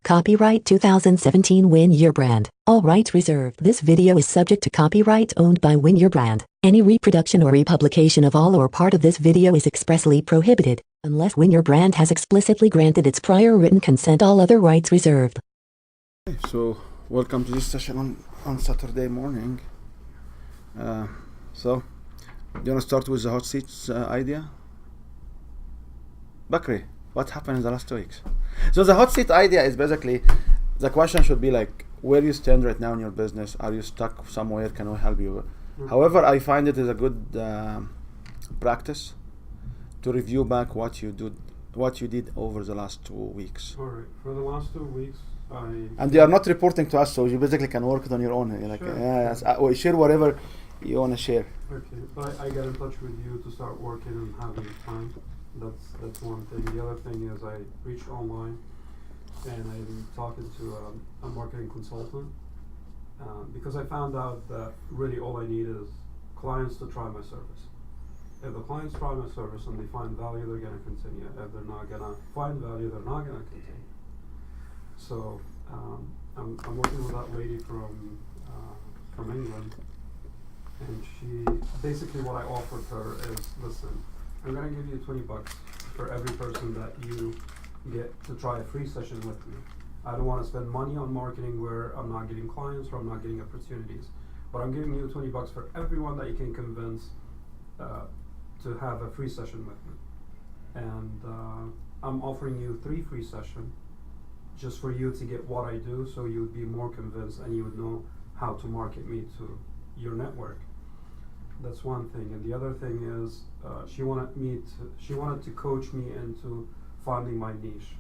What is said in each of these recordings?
Copyright 2017 Win Your Brand. All rights reserved. This video is subject to copyright owned by Win Your Brand. Any reproduction or republication of all or part of this video is expressly prohibited, unless Win Your Brand has explicitly granted its prior written consent. All other rights reserved. So, welcome to this session on Saturday morning. So, do you want to start with the hot seats idea? Bakri, what happened in the last 2 weeks? So the hot seat idea is basically, the question should be like, where you stand right now in your business? Are you stuck somewhere? Can we help you? Mm-hmm. However, I find it is a good practice to review back what you did over the last 2 weeks. All right. For the last 2 weeks, and you are not reporting to us, so you basically can work it on your own. You're like, sure. Share whatever you want to share. Okay, but I get in touch with you to start working and having time. That's one thing. The other thing is I reached online and I'm talking to a marketing consultant because I found out that really all I need is clients to try my service. If the clients try my service and they find value, they're going to continue. If they're not going to find value, they're not going to continue. So I'm working with that lady from England, and she basically, what I offered her is, listen, I'm going to give you $20 for every person that you get to try a free session with me. I don't want to spend money on marketing where I'm not getting clients or I'm not getting opportunities. But I'm giving you $20 for everyone that you can convince to have a free session with me. And I'm offering you 3 free sessions just for you to get what I do, so you would be more convinced and you would know how to market me to your network. That's one thing. And the other thing is she wanted to coach me into finding my niche.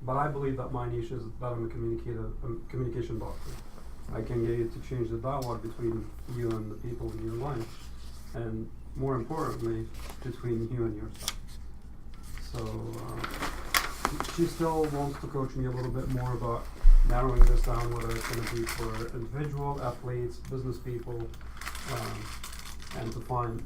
But I believe that my niche is that I'm a communication doctor. I can get you to change the dialogue between you and the people in your life, and more importantly, between you and yourself. So she still wants to coach me a little bit more about narrowing this down, whether it's going to be for individual athletes, business people, and to find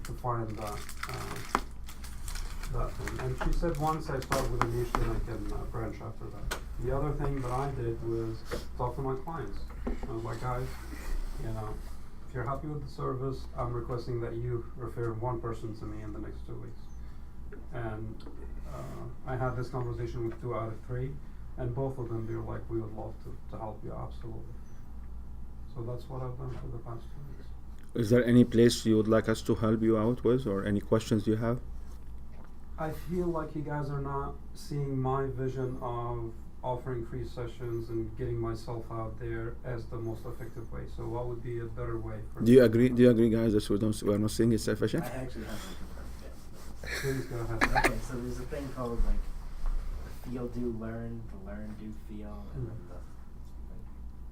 that thing. And she said once I start with a niche, then I can branch after that. The other thing that I did was talk to my clients. I was like, guys, if you're happy with the service, I'm requesting that you refer one person to me in the next 2 weeks. And I had this conversation with 2 out of 3, and both of them, they were like, we would love to help you, absolutely. So that's what I've done for the past 2 weeks. Is there any place you would like us to help you out with, or any questions you have? I feel like you guys are not seeing my vision of offering free sessions and getting myself out there as the most effective way. So what would be a better way for Do you agree, guys, that we are not seeing it efficient? I actually have a good Please go ahead. Okay, so there's a thing called like the feel, do, learn, the learn, do, feel, and then the like,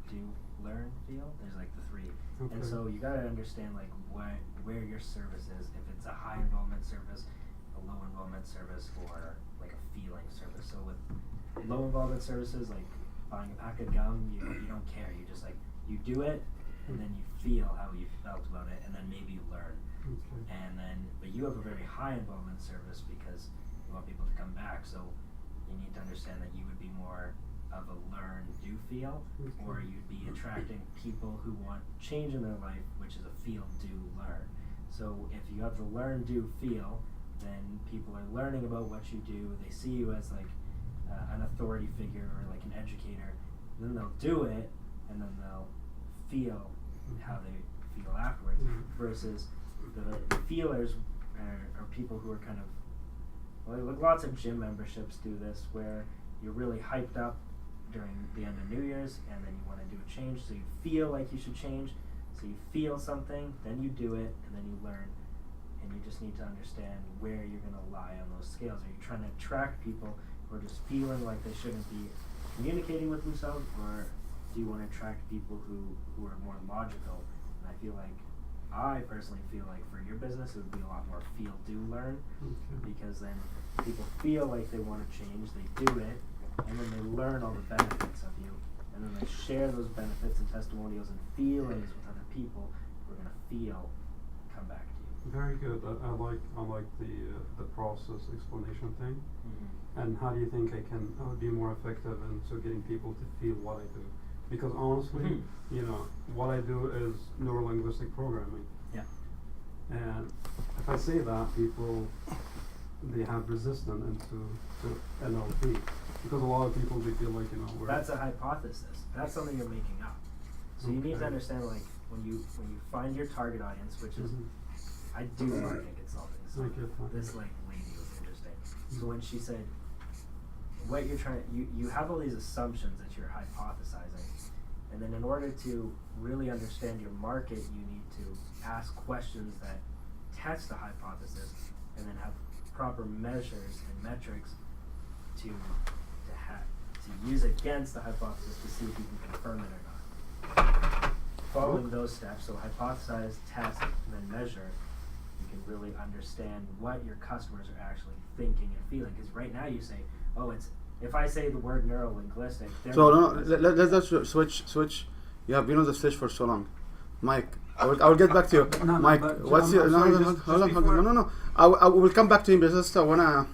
do, learn, feel. There's like the 3. Okay. And so you gotta understand like where your service is. If it's a high involvement service, a low involvement service, or like a feeling service. So with low involvement services, like buying a pack of gum, you don't care. You just like, you do it, and then you feel how you felt about it, and then maybe you learn. Okay. And then, but you have a very high involvement service because you want people to come back. So you need to understand that you would be more of a learn, do, feel, or you'd be attracting people who want change in their life, which is a feel, do, learn. So if you have the learn, do, feel, then people are learning about what you do. They see you as like an authority figure or like an educator. Then they'll do it, and then they'll feel how they feel afterwards. Versus the feelers are people who are kind of, well, like lots of gym memberships do this, where you're really hyped up during the end of New Year's, and then you want to do a change, so you feel like you should change, so you feel something, then you do it, and then you learn. And you just need to understand where you're going to lie on those scales. Are you trying to attract people who are just feeling like they shouldn't be communicating with themselves, or do you want to attract people who are more logical? And I personally feel like for your business it would be a lot more feel, do, learn, because then people feel like they want to change, they do it, and then they learn all the benefits of you, and then they share those benefits and testimonials and feelings with other people who are going to feel come back to you. Very good. I like the process explanation thing. Mm-hmm. And how do you think I would be more effective in so getting people to feel what I do? Because honestly, Mhm. you know, what I do is neurolinguistic programming. Yeah. And if I say that, people they have resistance into to NLP because a lot of people they feel like we're That's a hypothesis. That's something you're making up. So you need to Okay. understand, like, when you find your target audience, which is, Mhm. I do marketing consulting, so I get that. this like lady was interesting. So when she said, what you're trying, you have all these assumptions that you're hypothesizing, and then in order to really understand your market, you need to ask questions that test the hypothesis, and then have proper measures and metrics to use against the hypothesis to see if you can confirm it or not. Following those steps, so hypothesize, test, and then measure, you can really understand what your customers are actually thinking and feeling. Because right now you say, oh, it's, if I say the word neurolinguistic, they're So not no, listening. let's just switch. You have been on the stage for so long, Mike. I will get back to you, No, Mike. but What's I'm your sorry, no, just hold on, before- no. I will come back to him, but just I wanna,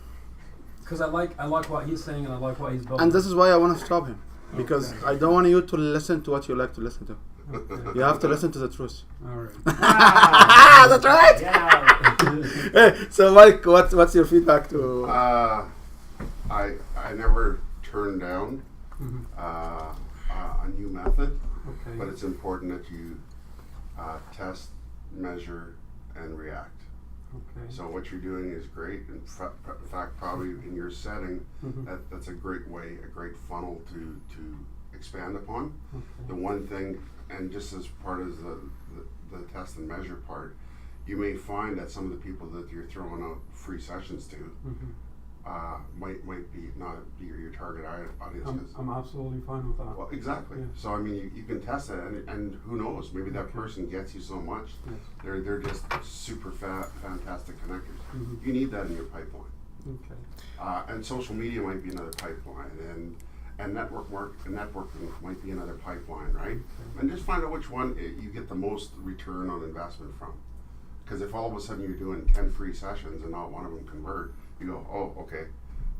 because I like what he's saying and I like what he's building. and this is why I wanna stop him, because Okay. I don't want you to listen to what you like to listen to. Okay. You have to listen to the truth. All right. Ah, That's right. Yeah. Hey, so Mike, what's your feedback to? I never turn down Mhm. a new method, Okay. but it's important that you test, measure, and react. Okay. So what you're doing is great. In fact, probably in your setting, Mhm. that's a great way, a great funnel to expand upon. Okay. The one thing, and just as part of the test and measure part, you may find that some of the people that you're throwing out free sessions to Mhm. might be not be your target audience. I'm 'Cause- absolutely fine with that. well, exactly. Yeah. So I mean, you can test it, and who knows? Maybe that Okay. person gets you so much. Yes. They're just super fantastic connectors. Mhm. You need that in your pipeline. Okay. And social media might be another pipeline, and networking might be another pipeline, right? Okay. And just find out which one you get the most return on investment from. Because if all of a sudden you're doing 10 free sessions and not one of them convert, you go, oh, okay.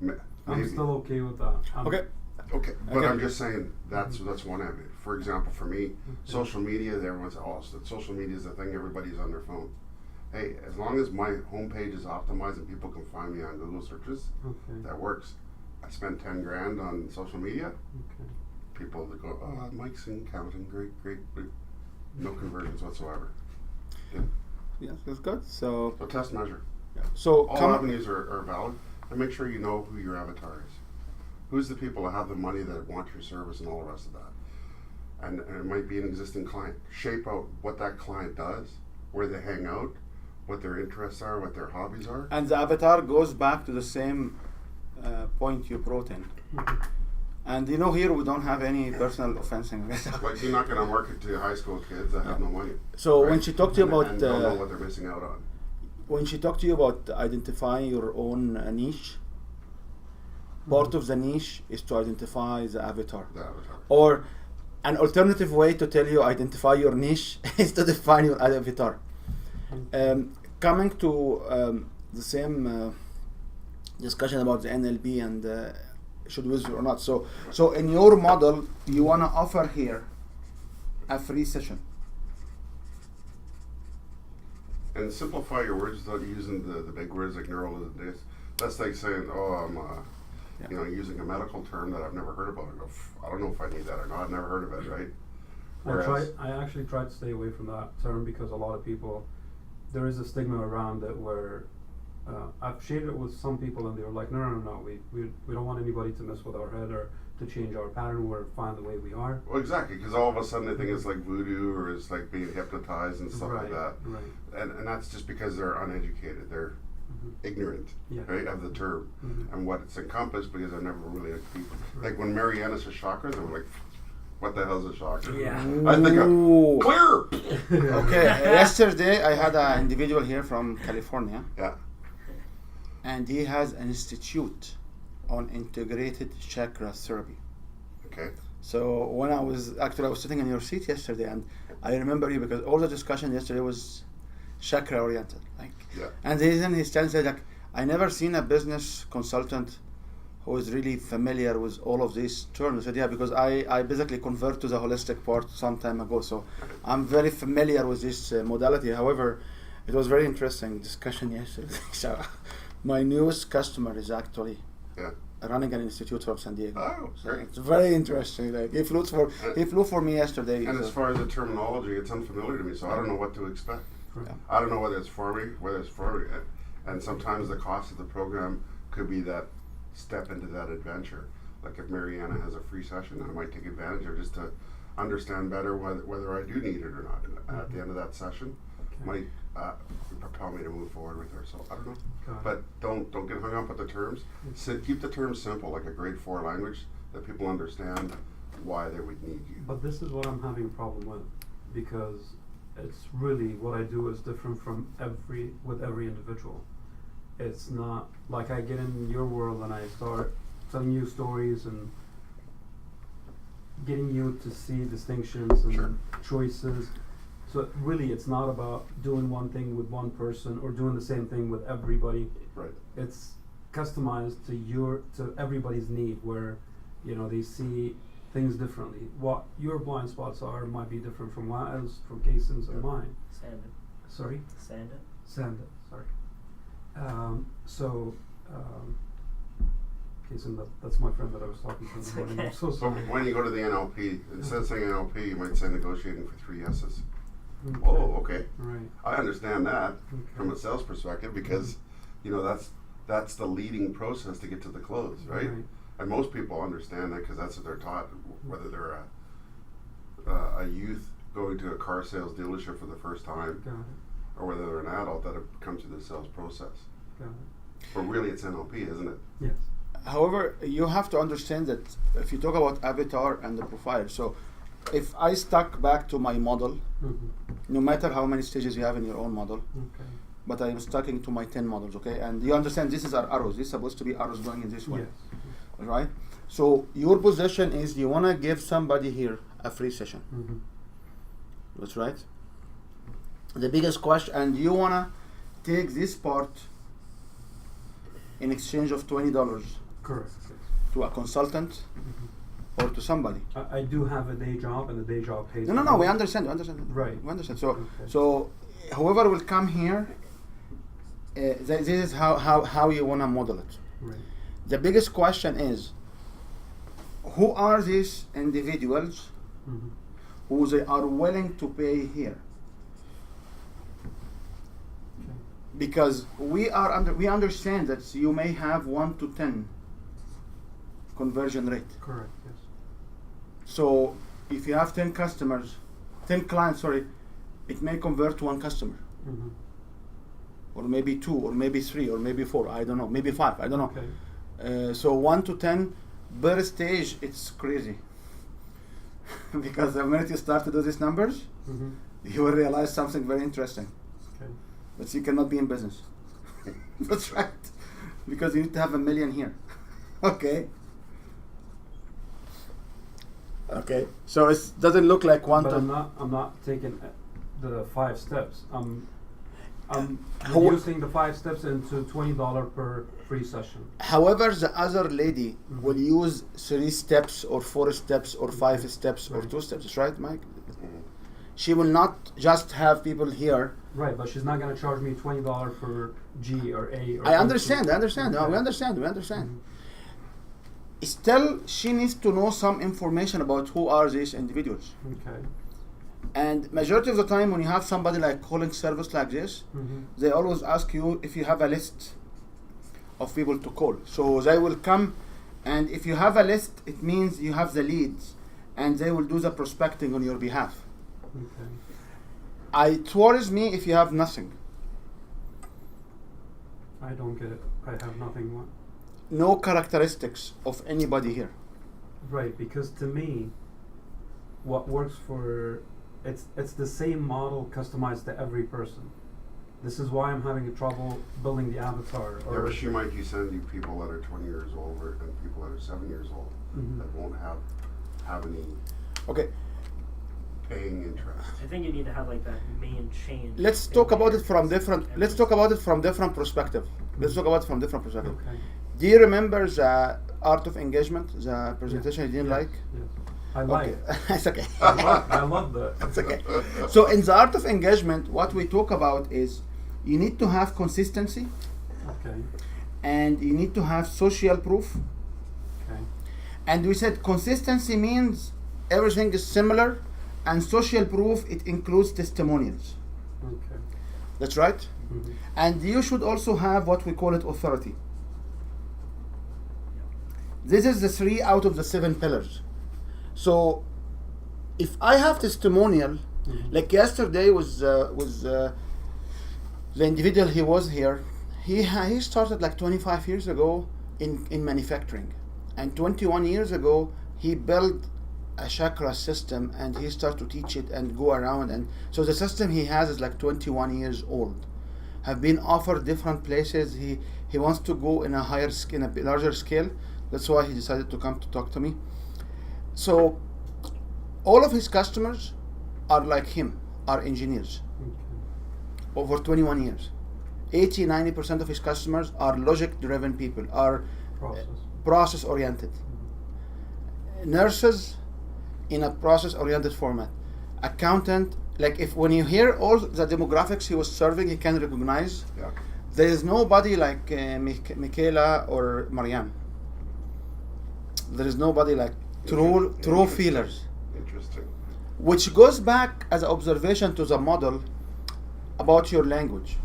I'm maybe. still okay with that. Okay. Okay, but Okay. I'm just saying that's one of it. For example, for me, social media, everyone's social media is the thing. Everybody's on their phone. Hey, as long as my homepage is optimized and people can find me on Google searches, Okay. that works. I spend 10 grand on social media. Okay. People that go, oh, Mike's in accounting, great, no conversions whatsoever. Yeah. Yes, that's good. So So measure. so All come. avenues are valid, and make sure you know who your avatar is. Who's the people that have the money that want your service and all the rest of that? And it might be an existing client. Shape out what that client does, where they hang out, what their interests are, what their hobbies are. And the avatar goes back to the same point you brought in. Mhm. And here we don't have any personal offensing. Like you're not going to market to high school kids that have no money. So when right? she talked to you about and don't know what they're missing out on. when she talked to you about identifying your own niche, part of the niche is to identify the avatar. The avatar. Or an alternative way to tell you identify your niche is to define your avatar. Coming to the same discussion about the NLP and should we use it or not. So in your model, you want to offer here a free session. And simplify your words without using the big words like neural. That's like saying, oh, I'm using a medical term that I've never heard about. I don't know if I need that or not. I've never heard of it, right? I actually try to stay away from that term because a lot of people, there is a stigma around it where I've shared it with some people and they were like, no, we don't want anybody to mess with our head or to change our pattern. We're fine the way we are. Well, exactly, because all of a sudden they think it's like voodoo or it's like being hypnotized and stuff like that. Right. And that's just because they're uneducated. They're ignorant, Yeah. right, of the term and what it's encompassed because they're never really people. Like when Mariana said chakra, they were like, what the hell's a chakra? Yeah. I think Ooh. clear. Okay, yesterday I had an individual here from California, Yeah. and he has an institute on integrated chakra therapy. Okay. So when I was sitting in your seat yesterday, and I remember you because all the discussion yesterday was chakra oriented. Like, Yeah. And then he stands there like, I never seen a business consultant who is really familiar with all of these terms. I said, yeah, because I basically convert to the holistic part some time ago. So I'm very familiar with this modality. However, it was very interesting discussion yesterday. So my newest customer is actually Yeah. running an institute from San Diego. Oh, So great. it's very interesting. Like he flew for me yesterday. And so- as far as the terminology, it's unfamiliar to me, so I don't know what to expect. Right. Yeah. I don't know whether it's for me, whether it's for me. And sometimes the cost of the program could be that step into that adventure. Like if Mariana has a free session, I might take advantage of just to understand better whether I do need it or not. And at the end of that session, Okay. might propel me to move forward with her. So I don't know. Got it. But don't get hung up with the terms. Keep the terms simple, like a grade 4 language that people understand why they would need you. But this is what I'm having a problem with, because it's really what I do is different from every individual. It's not like I get in your world and I start telling you stories and getting you to see distinctions and Sure. choices. So really, it's not about doing one thing with one person or doing the same thing with everybody. Right. It's customized to everybody's need, where they see things differently. What your blind spots are might be different from Wael's, from Kason's, and mine. Sand it. Sorry, Sand it. Sanda. Sorry. Kason, that's my friend that I was talking to in the morning. I'm so So sorry. when you go to the NLP, instead of saying NLP, you might say negotiating for 3 S's. Okay. Oh, okay. Right. I understand that from a Okay. sales perspective because, that's the leading process to get to the close, right? And most people understand that because that's what they're taught, whether they're a youth going to a car sales dealership for the first time Got it. or whether they're an adult that have come through the sales process. Got it. But really it's NLP, isn't it? Yes. However, you have to understand that if you talk about avatar and the profile, so if I stuck back to my model, Mm-hmm. no matter how many stages you have in your own model, Okay. but I am sticking to my 10 models, okay? And you understand this is our arrows. This is supposed to be arrows going in this way, Yes. right? So your position is you want to give somebody here a free session. Mm-hmm. That's right. The biggest question, and you want to take this part in exchange of $20 Correct. Yes. to a consultant Mm-hmm. or to somebody. I do have a day job, and the day job pays. No, me. we understand. Right. We understand. So, Okay. so whoever will come here, this is how you want to model it. Right. The biggest question is, who are these individuals Mm-hmm. who they are willing to pay here? Okay. Because we understand that you may have 1 to 10 conversion rate. Correct. Yes. So if you have 10 clients, it may convert to 1 customer, Mm-hmm. or maybe 2, or maybe 3, or maybe 4. I don't know. Maybe 5. I don't know. Okay. So 1 to 10 per stage, it's crazy. Because the minute you start to do these numbers, Mm-hmm. you will realize something very interesting. Okay. But you cannot be in business. That's right. Because you need to have 1 million here. Okay. Okay. So it doesn't look like one But to. I'm not taking the 5 steps. I'm How- reducing the 5 steps into $20 per free session. However, the other lady Mhm. will use 3 steps or 4 steps or 5 steps or Right. 2 steps, right, Mike? Mhm. She will not just have people here. Right, but she's not going to charge me $20 for G or A. Or I O2. understand. No, Okay. we understand. Mhm. Still, she needs to know some information about who are these individuals. Okay. And majority of the time, when you have somebody like calling service like this, Mm-hmm. they always ask you if you have a list of people to call. So they will come, and if you have a list, it means you have the leads, and they will do the prospecting on your behalf. Okay. It worries me if you have nothing. I don't get it. I have nothing. What? No characteristics of anybody here. Right, because to me, what works for it's the same model customized to every person. This is why I'm having trouble building the avatar. Yeah, but she might send you people that are 20 years old and people that are 7 years old Mhm. that won't have any. Okay. paying interest. I think you need to have like that main change. Let's in talk about there it from because different. every- Let's talk about it from different perspective. Let's talk about it from different perspective. Okay. Do you remember the art of engagement, the presentation you didn't Yes, like? Yes. I like. Okay, it's okay. I love that. It's okay. So in the art of engagement, what we talk about is you need to have consistency Okay. and you need to have social proof. Okay. And we said consistency means everything is similar, and social proof it includes testimonials. Okay. That's right. Mhm. And you should also have what we call it authority. This is the 3 out of the 7 pillars. So if I have testimonial, Mhm. like yesterday was the individual he was here, he started like 25 years ago in manufacturing, and 21 years ago he built a chakra system and he started to teach it and go around, and so the system he has is like 21 years old, have been offered different places. He wants to go in a higher in a larger scale. That's why he decided to come to talk to me. So all of his customers are like him, are engineers. Okay. Over 21 years, 80-90% of his customers are logic driven people, are Process. process oriented. Nurses in a process oriented format. Accountant, like if when you hear all the demographics he was serving, he can recognize. Yeah. There is nobody like Michaela or Mariam. There is nobody like true Interesting. feelers. Interesting. Which goes back as an observation to the model about your language.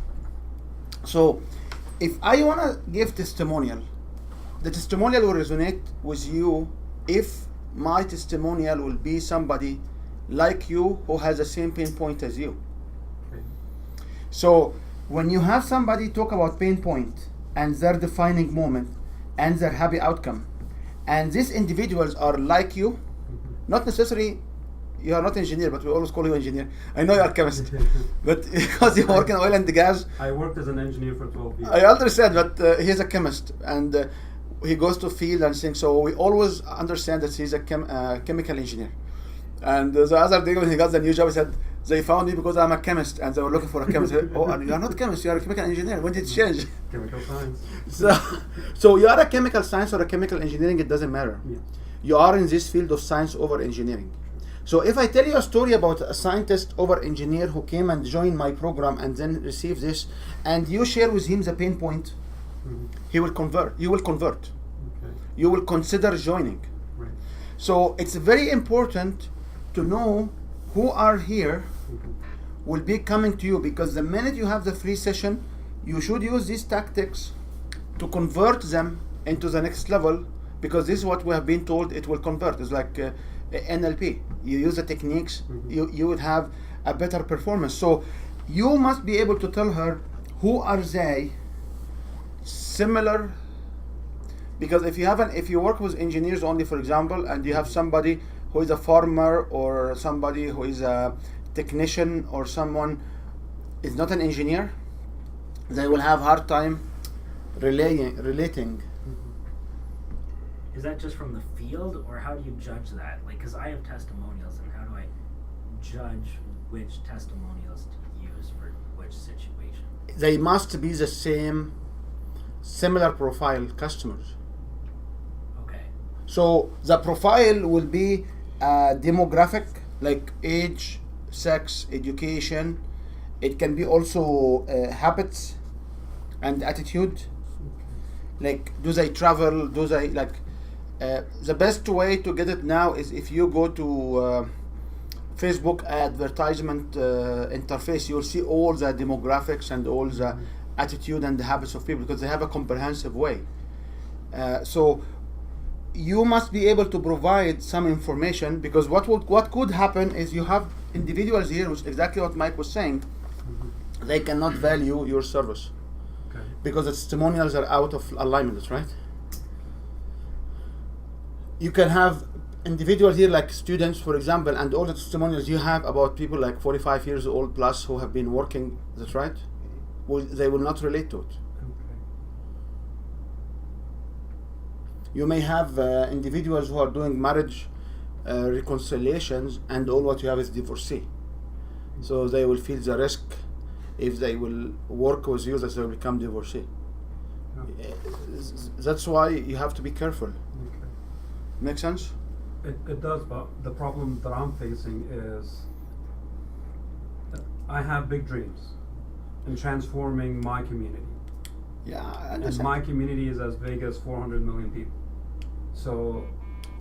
So if I want to give testimonial, the testimonial will resonate with you if my testimonial will be somebody like you who has the same pain point as you. Okay. So when you have somebody talk about pain point and their defining moment and their happy outcome, and these individuals are like you, Mhm. not necessarily you are not engineer, but we always call you engineer. I know you are chemist, but because you work in oil and gas, I worked as an engineer for 12 years. I understand. But he's a chemist, and he goes to field and things. So we always understand that he's a chemical engineer. And the other day when he got the new job, he said they found me because I'm a chemist, and they were looking for a chemist. I said, oh, you are not a chemist. You are a chemical engineer. When did it change? Chemical science. So you are a chemical science or a chemical engineering. It doesn't matter. Yeah. You are in this field of science over engineering. So if I tell you a story about a scientist over engineer who came and joined my program and then received this, and you share with him the pain point, Mhm. he will convert. You will convert. Okay. You will consider joining. Right. So it's very important to know who are here Mhm. will be coming to you, because the minute you have the free session, you should use these tactics to convert them into the next level, because this is what we have been told it will convert. It's like NLP. You use the techniques, Mhm. you would have a better performance. So you must be able to tell her who are they similar, because if you work with engineers only, for example, and you have somebody who is a farmer or somebody who is a technician or someone is not an engineer, they will have hard time relating. Is that just from the field, or how do you judge that? Like, because I have testimonials, and how do I judge which testimonials to use for which situation? They must be the similar profile customers. Okay. So the profile will be demographic, like age, sex, education. It can be also habits and attitude. Like, do they travel? Do they like? The best way to get it now is if you go to Facebook advertisement interface, you'll see all the demographics and all the attitude and the habits of people, because they have a comprehensive way. So you must be able to provide some information, because what could happen is you have individuals here, which is exactly what Mike was saying, they cannot value your service Okay. because the testimonials are out of alignment. That's right. You can have individuals here like students, for example, and all the testimonials you have about people like 45 years old plus who have been working. That's right. They will not relate to it. Okay. You may have individuals who are doing marriage reconciliations, and all what you have is divorcee. So they will feel the risk if they will work with you that they will become divorcee. Yeah. That's why you have to be careful. Okay. Make sense? It does, but the problem that I'm facing is that I have big dreams in transforming my community. Yeah, I And understand. my community is as big as 400 million people. So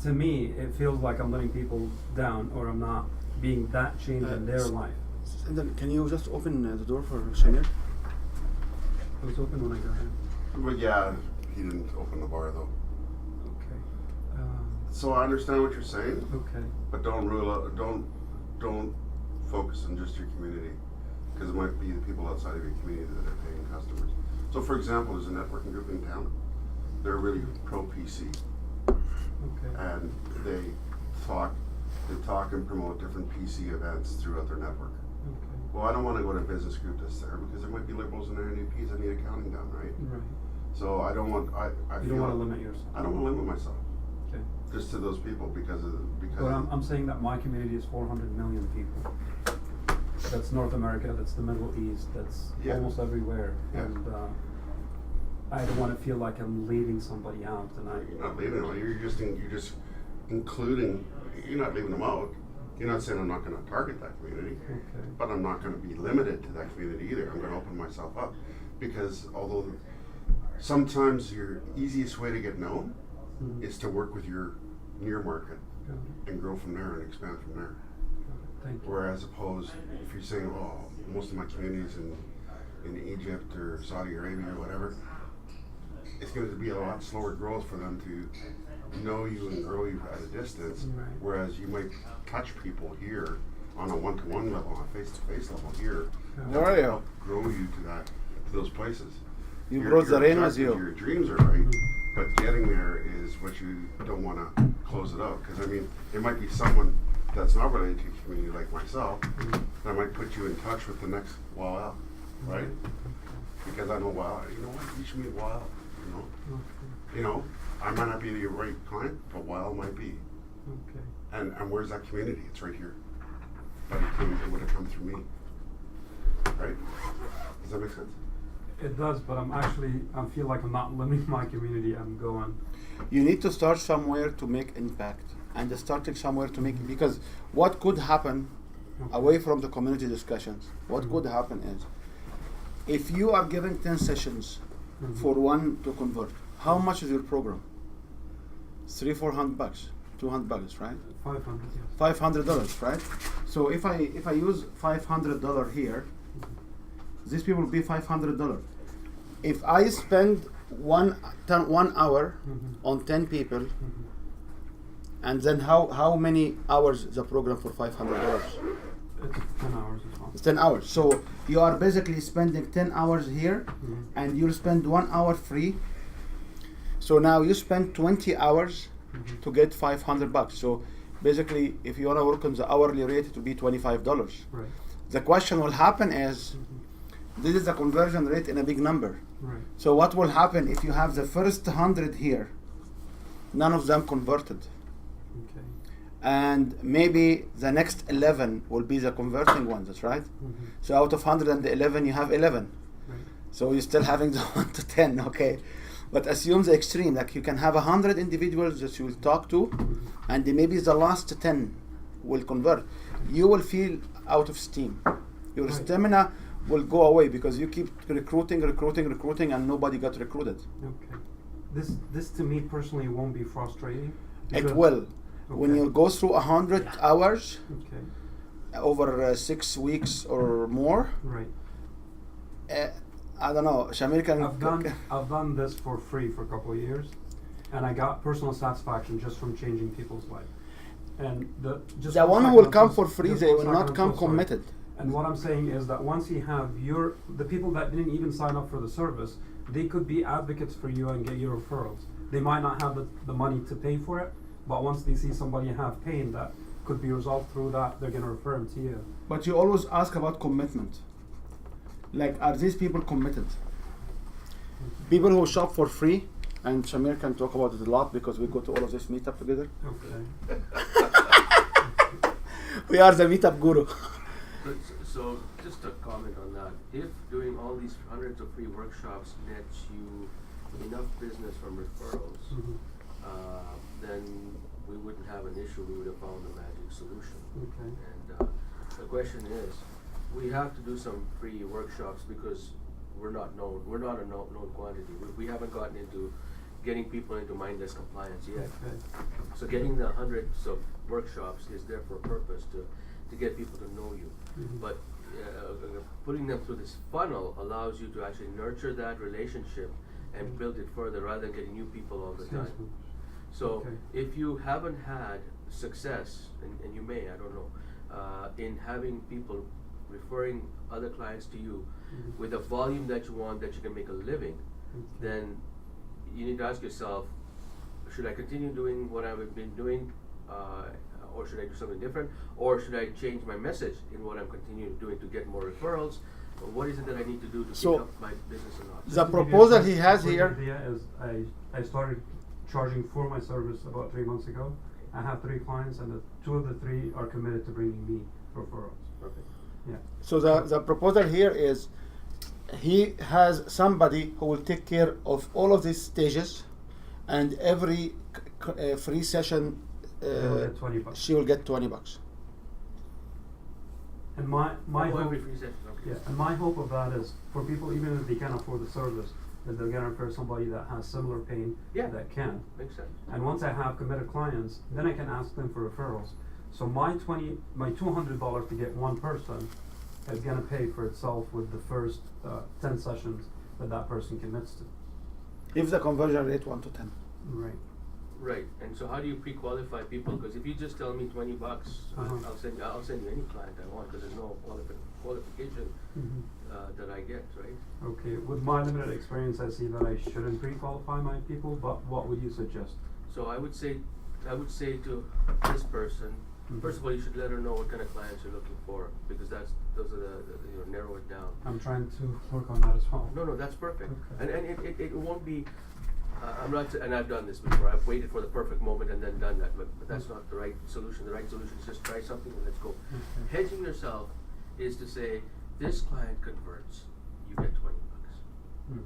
to me, it feels like I'm letting people down, or I'm not being that change in their life. And then can you just open the door for Samir? It was open when I got in. But yeah, he didn't open the bar though. Okay. So I understand what you're saying, Okay. but don't rule out, don't focus on just your community, because it might be the people outside of your community that are paying customers. So for example, there's a networking group in town. They're really pro PC, Okay. and they talk and promote different PC events throughout their network. Okay. Well, I don't want to go to a business group that's there because there might be liberals and NDPs that need accounting done, right? Right. So I don't want, I You feel don't want to limit yourself. I don't want to limit myself Okay. just to those people because But I'm saying that my community is 400 million people. That's North America, that's the Middle East, that's Yeah. almost everywhere. Yeah. And I don't want to feel like I'm leaving somebody out, and you're not leaving them. You're just including. You're not leaving them out. You're not saying I'm not going to target that community, Okay. but I'm not going to be limited to that community either. I'm going to open myself up because although sometimes your easiest way to get known Mhm. is to work with your near market Got it. and grow from there and expand from there. Got it. Thank you. Whereas opposed, if you're saying, oh, most of my communities in Egypt or Saudi Arabia or whatever, it's going to be a lot slower growth for them to know you and grow you at a distance. Right. Whereas you might touch people here on a one-to-one level, on a face-to-face level here. Yeah. Where are you? Help grow you to those places. You Your- brought the your rain with objective, you. Your dreams are right, Mhm. but getting there is what you don't want to close it out. Because I mean, it might be someone that's not related to your community like myself Mhm. that might put you in touch with the next Wow, right? Because I know Wow, you know what? You should meet Wow. Okay. You know, I might not be the right client, but Wow might be. Okay. And where's that community? It's right here. But it would have come through me, right? Does that make sense? It does, but I feel like I'm not limiting my community. I'm going. You need to start somewhere to make impact, and starting somewhere to make, because what could happen away from the community discussions, what could happen is if you are giving 10 sessions Mhm. for one to convert, how much is your program? $300-400, $200, right? 500. Yes. $500, right? So if I use $500 here, these people will be $500. If I spend one hour Mhm. on 10 people, Mhm. and then how many hours is the program for $500? It's 10 hours as well. It's 10 hours. So you are basically spending 10 hours here, Mhm. and you'll spend 1 hour free. So now you spend 20 hours Mhm. to get $500. So basically, if you want to work on the hourly rate, it will be $25. Right. The question will happen is, Mhm. this is the conversion rate in a big number. Right. So what will happen if you have the first 100 here, none of them converted, Okay. and maybe the next 11 will be the converting ones, that's right? Mhm. So out of 111, you have 11. Right. So you're still having the 1 to 10, okay? But assume the extreme, like you can have 100 individuals that you will talk to, Mhm. and then maybe the last 10 will convert. You will feel out of steam. Your Right. stamina will go away because you keep recruiting, and nobody got recruited. Okay. This to me personally won't be frustrating. It because- will. When Okay. you go through 100 hours Okay. over 6 weeks or more, Right. I don't know, Shamir can... I've done this for free for a couple of years, and I got personal satisfaction just from changing people's life. And the one who will come for free, they will not come committed. And what I'm saying is that once you have the people that didn't even sign up for the service, they could be advocates for you and get your referrals. They might not have the money to pay for it, but once they see somebody have pain that could be resolved through that, they're going to refer them to you. But you always ask about commitment. Like, are these people committed? People who shop for free, and Shamir can talk about it a lot because we go to all of this meetup together. Okay. We are the meetup guru. So just a comment on that. If doing all these hundreds of free workshops nets you enough business from referrals, then we wouldn't have an issue. We would have found the magic solution. Okay. And the question is, we have to do some free workshops because we're not known. We're not a known quantity. We haven't gotten into getting people into mindless compliance yet. Okay. So getting the hundreds of workshops is there for a purpose to get people to know you. But putting them through this funnel allows you to actually nurture that relationship and build it further rather than getting new people all the time. So Okay. if you haven't had success, and you may, I don't know, in having people referring other clients to you with a volume that you want that you can make a living, then you need to ask yourself, should I continue doing what I've been doing, or should I do something different, or should I change my message in what I'm continuing doing to get more referrals? Or what is it that I need to do to So, pick up my business or not? The proposal he has quick here. idea is I started charging for my service about 3 months ago. I have 3 clients, and 2 of the 3 are committed to bringing me referrals. Perfect. Yeah. So the proposal here is he has somebody who will take care of all of these stages, and every free session They'll get $20. she will get $20. And my Oh, hope, every free session, okay. yeah, and my hope of that is for people, even if they can't afford the service, that they're gonna refer somebody that has similar pain Yeah. that can. Makes sense. And once I have committed clients, then I can ask them for referrals. So my $200 to get one person is gonna pay for itself with the first 10 sessions that person commits to. If the conversion rate 1 to 10. Right. Right, and so how do you pre-qualify people? Because if you just tell me $20, I'll send you any client I want because there's no qualification that I get, right? Okay, with my limited experience, I see that I shouldn't pre-qualify my people, but what would you suggest? So I would say to this person, first of all, you should let her know what kind of clients you're looking for because those are the narrow it down. I'm trying to work on that as well. No, that's perfect. Okay. And it won't be. I'm not, and I've done this before. I've waited for the perfect moment and then done that, but that's not the right solution. The right solution is just try something and let's go. Okay. Hedging yourself is to say, this client converts, you get $20. Hmm.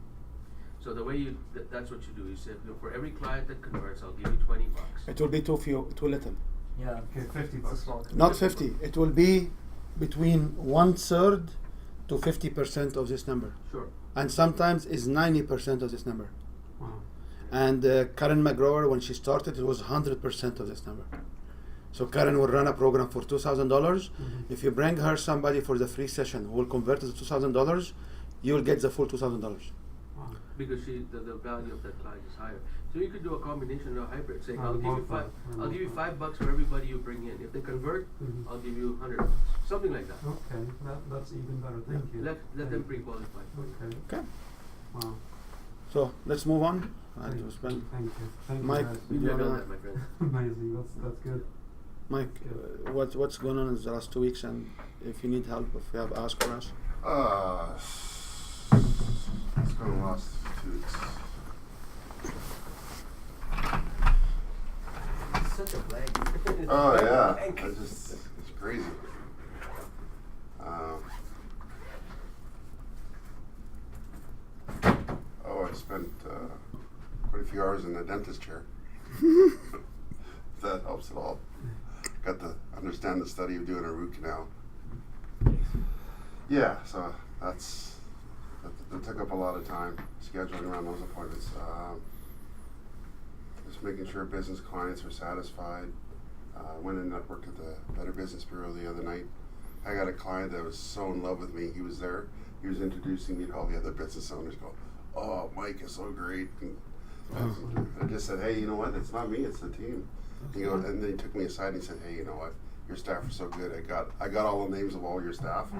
So the way that's what you do. You say, for every client that converts, I'll give you $20. It will be too little. Yeah. Okay, $50. It's a small Not 50. It will be between 1/3 to 50% of this number, Sure. and sometimes is 90% of this number. Wow. And Karen McGrower, when she started, it was 100% of this number. So Karen will run a program for $2,000. If you bring her somebody for the free session who will convert it to $2,000, you will get the full $2,000. Wow. Because the value of that client is higher. So you could do a combination of hybrid, saying I I'll give you love that. I I'll give you love $5 for everybody you bring in. If they convert, I'll give you $100, something like that. Okay, that's even better. Thank you. Let them Thank you. pre-qualify. Okay. Okay. Wow. So let's move on. Thank you. Thank you. Thank Mike, you. you You never wanna- done that, my friend. Amazing. That's good. Mike, what's going on in the last 2 weeks, and if you need help, if you have asked for us. It's going to last 2 weeks. It's such a blank. Oh yeah, it's crazy. I spent quite a few hours in the dentist chair. If that helps at all. Got to understand the study of doing a root canal. Yeah, so that took up a lot of time scheduling around those appointments. Just making sure business clients are satisfied. Went and networked at the Better Business Bureau the other night. I got a client that was so in love with me. He was there. He was introducing me to all the other business owners. Go, oh, Mike is so great. And I just said, hey, you know what? It's not me. It's the team. You know, and then he took me aside and he said, hey, you know what? Your staff are so good. I got all the names of all your staff.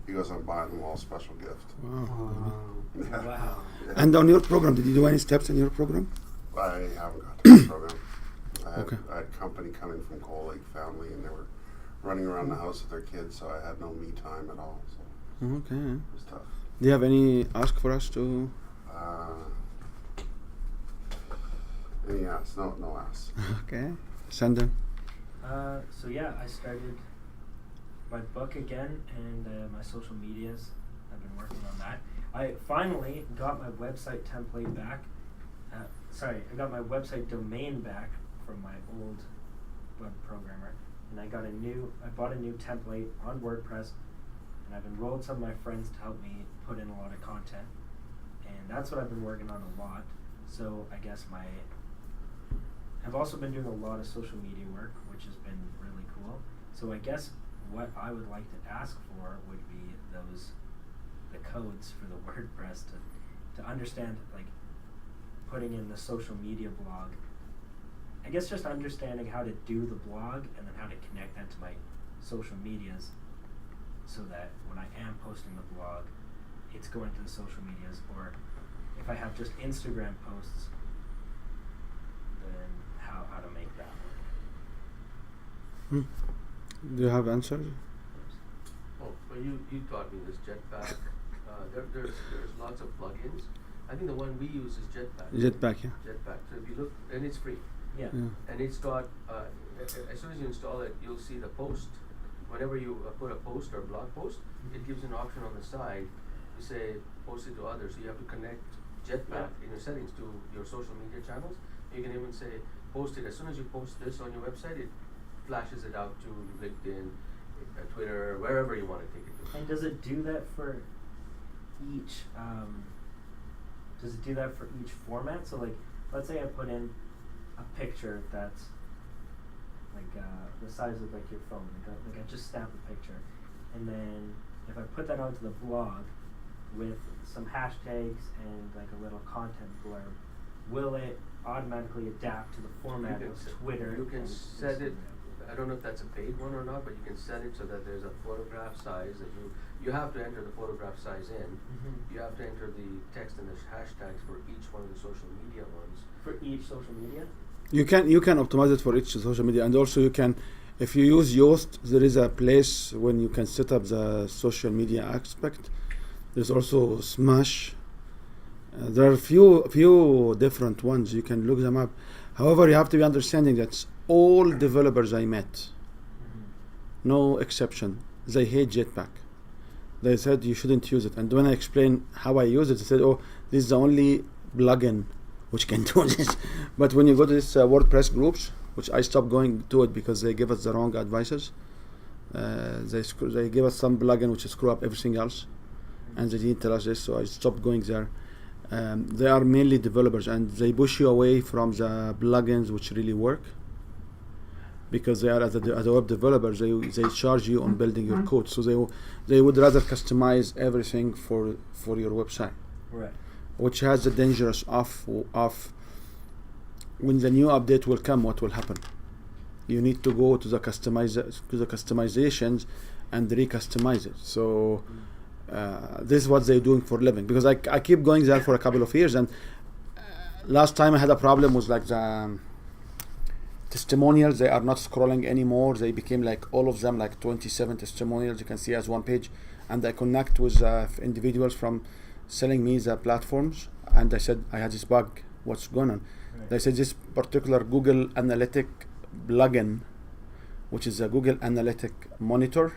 He goes, I'm buying them all a special gift. Wow. Yeah. Wow. Yeah. And on your program, did you do any steps in your program? I haven't got to the program. I had company coming from Coal Lake family, and they were running around the house with their kids, so I had no me time at all. So Okay. it was tough. Do you have any ask for us to? Any ass? No ass. Okay. Send them. So yeah, I started my book again and my social medias. I've been working on that. I finally got my website template back. I got my website domain back from my old web programmer, and I bought a new template on WordPress, and I've enrolled some of my friends to help me put in a lot of content, and that's what I've been working on a lot. So I guess I've also been doing a lot of social media work, which has been really cool. So I guess what I would like to ask for would be the codes for the WordPress to understand, like, putting in the social media blog. I guess just understanding how to do the blog and then how to connect that to my social medias, so that when I am posting the blog, it's going to the social medias. Or if I have just Instagram posts, then how to make that work. Do you have answers? Oh, well, you taught me this Jetpack. There's lots of plugins. I think the one we use is Jetpack. Jetpack, yeah. Jetpack. So if you look, and it's free. Yeah. And it's got, as soon as you install it, you'll see the post. Whenever you put a post or a blog post, it gives an option on the side to say post it to others. So you have to connect Jetpack in your settings to your social media channels. You can even say post it. As soon as you post this on your website, it flashes it out to LinkedIn, Twitter, wherever you want to take it to. And does it do that for each? Does it do that for each format? So, like, let's say I put in a picture that's like the size of like your phone. Like I just snap a picture, and then if I put that onto the blog with some hashtags and like a little content blurb, will it automatically adapt to the format of Twitter? You can and set it. Instagram? I don't know if that's a paid one or not, but you can set it so that there's a photograph size that you have to enter the photograph size in. Mm-hmm. You have to enter the text and the hashtags for each one of the social media ones. For each social media? You can optimize it for each social media, and also you can, if you use Yoast, there is a place when you can set up the social media aspect. There's also Smash. There are a few different ones. You can look them up. However, you have to be understanding that all developers I met, no exception, they hate Jetpack. They said you shouldn't use it. And when I explained how I use it, they said, "Oh, this is the only plugin which can do this." But when you go to this WordPress groups, which I stopped going to it because they give us the wrong advices. They give us some plugin which screw up everything else, and they didn't tell us this, so I stopped going there. They are mainly developers, and they push you away from the plugins which really work, because they are as a web developer, they charge you on building your code, so they would rather customize everything for your website, Right. which has the dangers of when the new update will come, what will happen. You need to go to the customizations and re-customize it. So this is what they're doing for a living, because I keep going there for a couple of years, and last time I had a problem was like the testimonials. They are not scrolling anymore. They became like all of them like 27 testimonials you can see as one page, and I connect with individuals from selling me the platforms, and I said I had this bug, what's going on? Right. They said this particular Google Analytic plugin, which is a Google Analytic Monitor,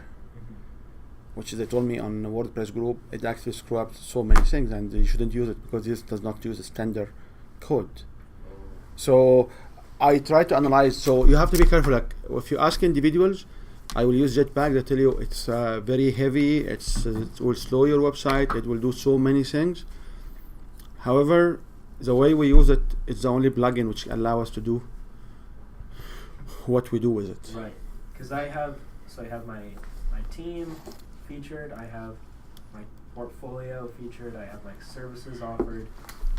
which they told me on the WordPress group, it actually screw up so many things, and you shouldn't use it because this does not use a standard code. So I try to analyze. So you have to be careful. Like if you ask individuals, I will use Jetpack. They tell you it's very heavy. It will slow your website. It will do so many things. However, the way we use it, it's the only plugin which allow us to do what we do with it. Right. Because I have my team featured. I have my portfolio featured. I have like services offered,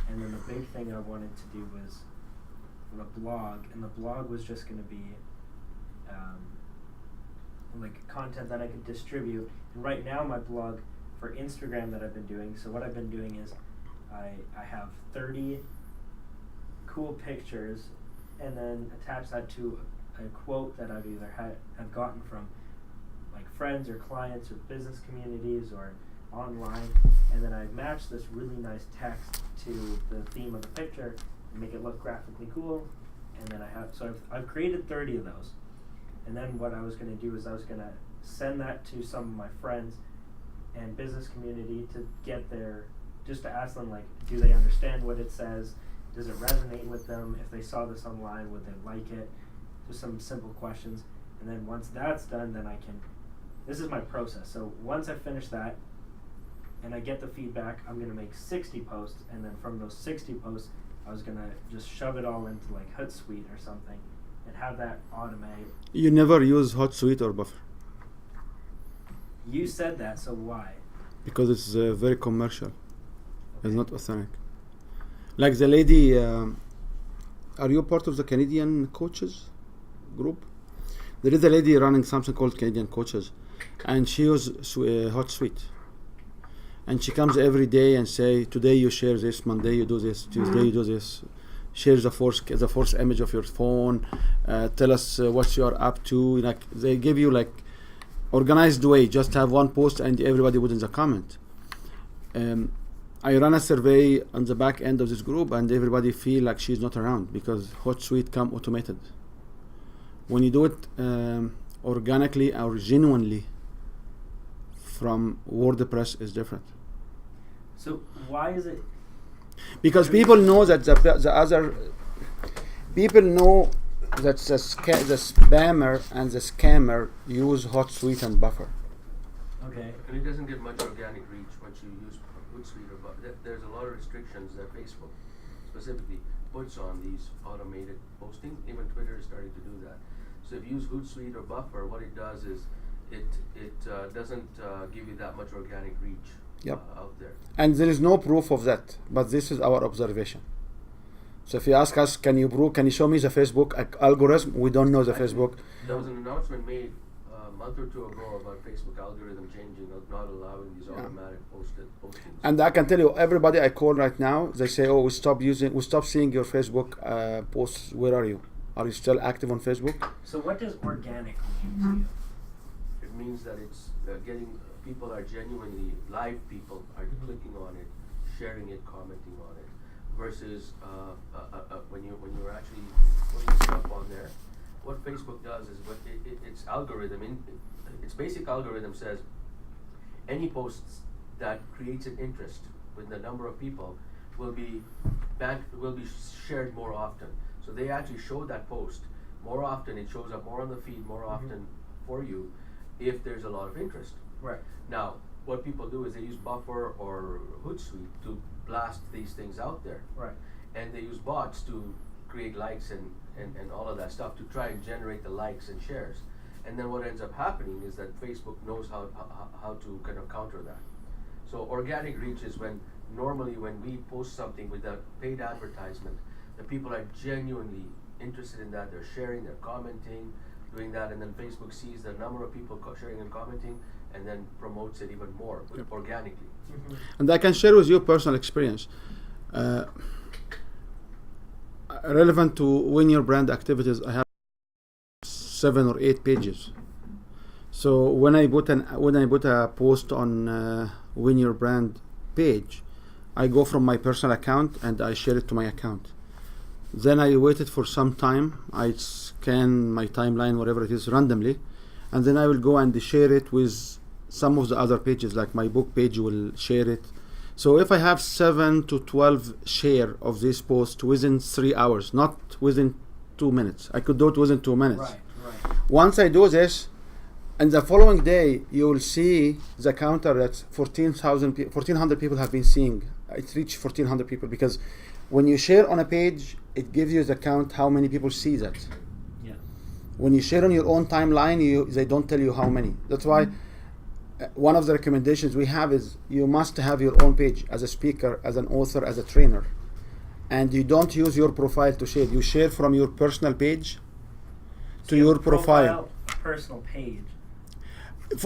and then the big thing I wanted to do was the blog, and the blog was just going to be like content that I could distribute. And right now my blog for Instagram that I've been doing, so what I've been doing is I have 30 cool pictures, and then attach that to a quote that I've either have gotten from like friends or clients or business communities or online, and then I match this really nice text to the theme of the picture and make it look graphically cool. And then I've created 30 of those. And then what I was going to do is I was going to send that to some of my friends and business community to get their, just to ask them, like, do they understand what it says? Does it resonate with them? If they saw this online, would they like it? Just some simple questions. And then once that's done, then I can, this is my process. So once I finish that and I get the feedback, I'm going to make 60 posts. And then from those 60 posts, I was going to just shove it all into like Hootsuite or something and have that automate. You never use Hootsuite or Buffer You said that, so why? because it's very commercial. It's not authentic. Like the lady, are you part of the Canadian coaches group? There is a lady running something called Canadian Coaches, and she uses Hootsuite. And she comes every day and say, today you share this, Monday you do this, Tuesday you do this. Share the first image of your phone. Tell us what you are up to. Like they give you like organized way. Just have one post and everybody would in the comment. I ran a survey on the back end of this group, and everybody feel like she's not around because Hootsuite come automated. When you do it organically or genuinely from WordPress is different. So why is it? Because people know that the other people know that the spammer and the scammer use Hootsuite and Buffer. Okay. And it doesn't get much organic reach once you use Hootsuite or Buffer. There's a lot of restrictions that Facebook specifically puts on these automated posting. Even Twitter is starting to do that. So if you use Hootsuite or Buffer, what it does is it doesn't give you that much organic reach out there. And there is no proof of that, but this is our observation. So if you ask us, can you show me the Facebook algorithm? We don't know the Facebook. There was an announcement made a month or two ago about Facebook algorithm changing, not allowing these automatic postings. And I can tell you, everybody I call right now, they say, "Oh, we stop seeing your Facebook posts. Where are you? Are you still active on Facebook?" So what does organic mean to you? It means that it's getting people are genuinely live people are clicking on it, sharing it, commenting on it, versus when you're actually putting stuff on there. What Facebook does is its algorithm its basic algorithm says any posts that creates an interest with the number of people will be shared more often. So they actually show that post more often. It shows up more on the feed more often for you if there's a lot of interest. Right. Now, what people do is they use Buffer or Hootsuite to blast these things out there. Right. And they use bots to create likes and all of that stuff to try and generate the likes and shares. And then what ends up happening is that Facebook knows how to kind of counter that. So organic reach is when we post something with a paid advertisement, the people are genuinely interested in that. They're sharing, they're commenting, doing that, and then Facebook sees the number of people sharing and commenting and then promotes it even more organically. And I can share with you personal experience. Relevant to Win Your Brand activities, I have 7 or 8 pages. So when I put a post on Win Your Brand page, I go from my personal account and I share it to my account. Then I waited for some time. I scan my timeline, whatever it is, randomly, and then I will go and share it with some of the other pages, like my book page will share it. So if I have 7 to 12 share of this post within 3 hours, not within 2 minutes, I could do it within 2 minutes. Right. Once I do this, and the following day you will see the counter that 1,400 people have been seeing. It reached 1,400 people because when you share on a page, it gives you the count how many people see that. Yeah. When you share on your own timeline, they don't tell you how many. That's why one of the recommendations we have is you must have your own page as a speaker, as an author, as a trainer. And you don't use your profile to share. You share from your personal page to your profile. Personal page.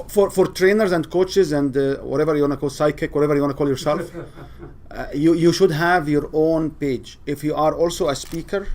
For trainers and coaches and whatever you want to call, psychic, whatever you want to call yourself, you should have your own page. If you are also a speaker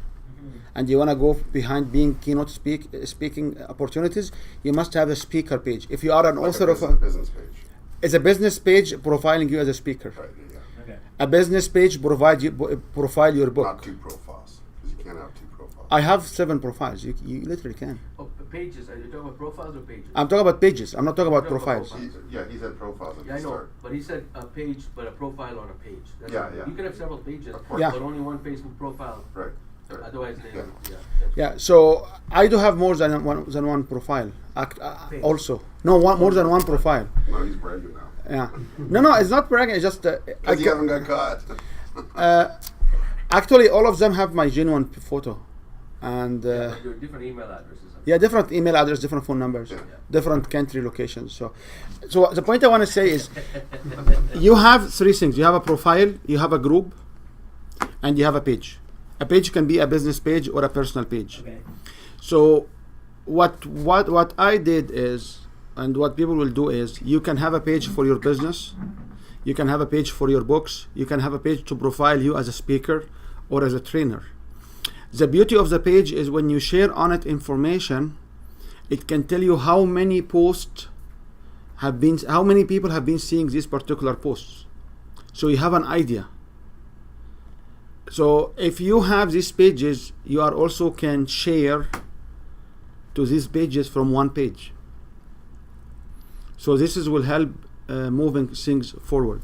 and you want to go behind being keynote speaking opportunities, you must have a speaker page. If you are an author of a business page, it's a business page profiling you as a speaker. right? Yeah. Okay. A business page profile your book. Not 2 profiles, because you can't have 2 profiles. I have 7 profiles. You literally can. Oh, pages. Are you talking about profiles or pages? I'm talking about pages. I'm not talking about You're talking about profiles. profiles. He said profiles at Yeah, I the know, start. but he said a page, but a profile on a page. That's Yeah, it. yeah. You can have several pages, Of course. Yeah. but only one Facebook profile. Right. right. Otherwise, they, Yeah. yeah. Yeah, so I do have more than one profile. Page. Also, no, more than one profile. No, he's bragging now. Yeah, no, it's not bragging. It's just Because you haven't got caught. actually all of them have my genuine photo, and Yeah, but your different email addresses. yeah, different email address, different phone numbers, Yeah. different country locations. So the point I want to say is, you have three things. You have a profile, you have a group, and you have a page. A page can be a business page or a personal page. Okay. So what I did is, and what people will do is, you can have a page for your business, you can have a page for your books, you can have a page to profile you as a speaker or as a trainer. The beauty of the page is when you share on it information, it can tell you how many posts have been, how many people have been seeing these particular posts. So you have an idea. So if you have these pages, you are also can share to these pages from one page. So this will help moving things forward.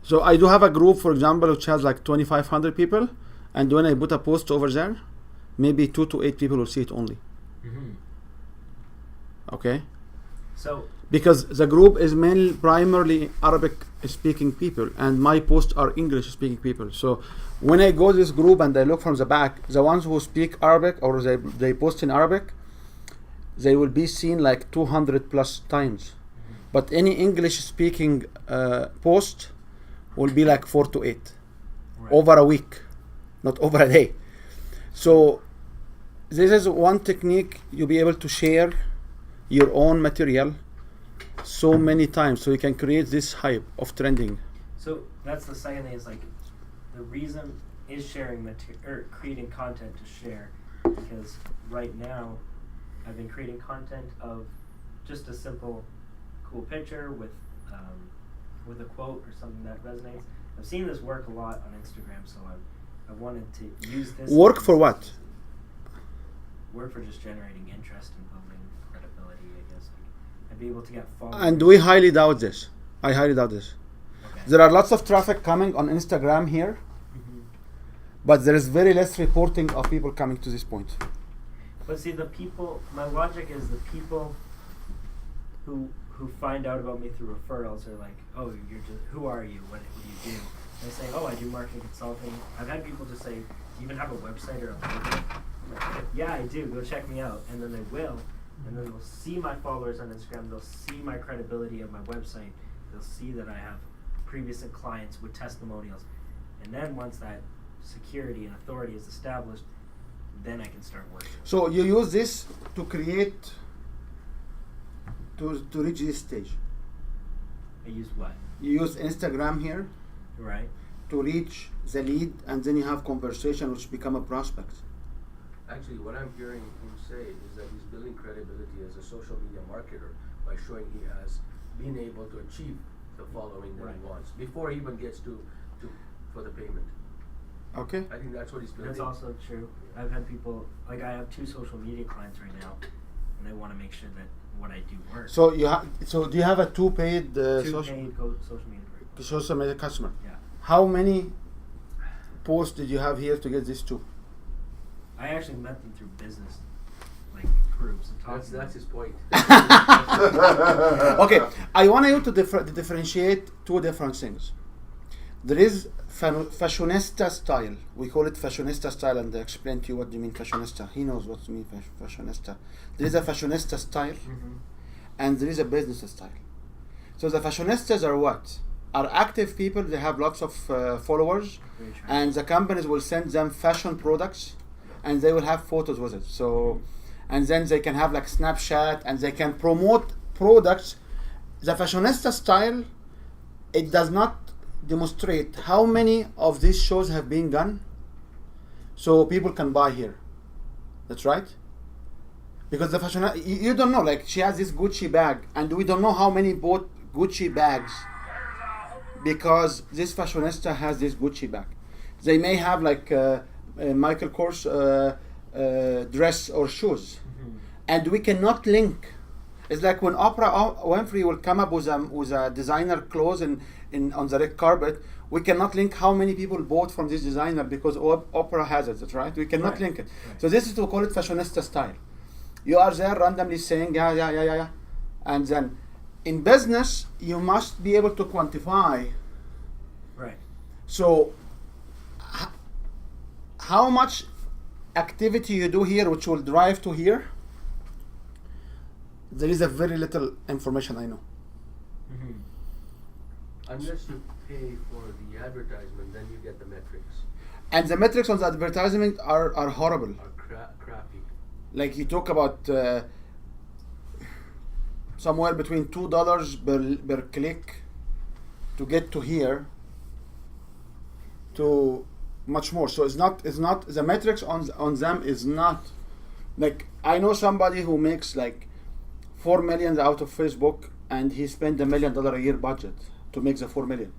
So I do have a group, for example, which has like 2,500 people, and when I put a post over there, maybe 2 to 8 people will see it only. Mm-hmm. Okay, So because the group is mainly primarily Arabic speaking people, and my posts are English speaking people. So when I go to this group and I look from the back, the ones who speak Arabic or they post in Arabic, they will be seen like 200 plus times. But any English speaking post will be like 4 to 8 right. over a week, not over a day. So this is one technique. You'll be able to share your own material so many times, so you can create this hype of trending. So that's the second thing, is like the reason is sharing material or creating content to share, because right now I've been creating content of just a simple cool picture with a quote or something that resonates. I've seen this work a lot on Instagram, so I wanted to use this. Work for what? Work for just generating interest and building credibility, I guess. I'd be able to get followers. And we highly doubt this. I highly doubt this. Okay. There are lots of traffic coming on Instagram here, Mhm. but there is very less reporting of people coming to this point. But see, the people, my logic is the people who find out about me through referrals are like, oh, you're just, who are you? What do you do? And they say, oh, I do marketing consulting. I've had people just say, do you even have a website or a logo? I'm like, yeah, I do. Go check me out. And then they will. And then they'll see my followers on Instagram. They'll see my credibility of my website. They'll see that I have previous clients with testimonials. And then once that security and authority is established, then I can start working. So you use this to create, to reach this stage. I use what? You use Instagram here Right. to reach the lead, and then you have conversation which become a prospect. Actually, what I'm hearing him say is that he's building credibility as a social media marketer by showing he has been able to achieve the following that Right. he wants before he even gets to for the payment. Okay. I think that's what he's building. That's also true. I've had people, like I have 2 social media clients right now, and they want to make sure that what I do works. So so do you have a 2 paid 2 social paid social media group. social media customer? Yeah. How many posts did you have here to get these 2? I actually met them through business, like groups and talking. That's his point. Okay, I want you to differentiate 2 different things. There is fashionista style. We call it fashionista style, and I explain to you what do you mean fashionista. He knows what to mean fashionista. There is a fashionista style, Mhm. and there is a business style. So the fashionistas are what? Are active people. They have lots of followers, Very true. and the companies will send them fashion products, and they will have photos with it. So, and then they can have like Snapchat, and they can promote products. The fashionista style, it does not demonstrate how many of these shows have been done, so people can buy here. That's right. Because the fashion, you don't know. Like she has this Gucci bag, and we don't know how many bought Gucci bags because this fashionista has this Gucci bag. They may have like Michael Kors dress or shoes, Mhm. and we cannot link. It's like when Oprah Winfrey will come up with a designer clothes in on the red carpet. We cannot link how many people bought from this designer because Oprah has it. That's right. We cannot Right. link it. Right. So this is to call it fashionista style. You are there randomly saying yeah, and then in business you must be able to quantify. Right. So how much activity you do here which will drive to here, there is a very little information I know. Mhm. Unless you pay for the advertisement, then you get the metrics. And the metrics on the advertisement are horrible. Are crappy. Like you talk about somewhere between $2 per click to get to here to much more. So it's not the metrics on them is not like, I know somebody who makes like 4 million out of Facebook and he spent $1 million a year budget to make the 4 million.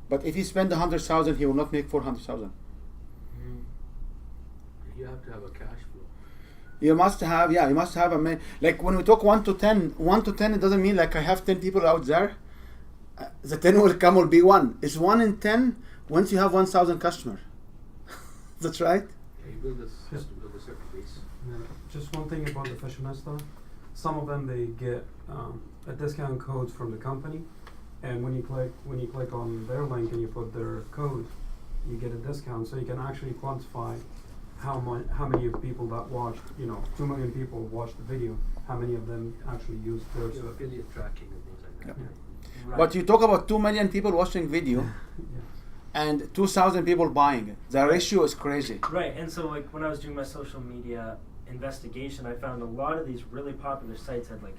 But if he spend 100,000, he will not make 400,000. Mhm. You have to have a cash flow. You must have like when we talk 1 to 10, it doesn't mean like I have 10 people out there. The 10 will be 1. It's 1 in 10 once you have 1,000 customers. That's right. Yeah, you build a system, build a certain base. Yeah, just one thing about the fashionista. Some of them they get a discount code from the company, and when you click on their link and you put their code, you get a discount. So you can actually quantify how many of people that watched, 2 million people watched the video, how many of them actually used their You have stuff. affiliate tracking and things like that. Yeah. Right. But you talk about 2 million people watching video Yeah. and 2,000 people buying it. The ratio is crazy. Right, and so like when I was doing my social media investigation, I found a lot of these really popular sites had like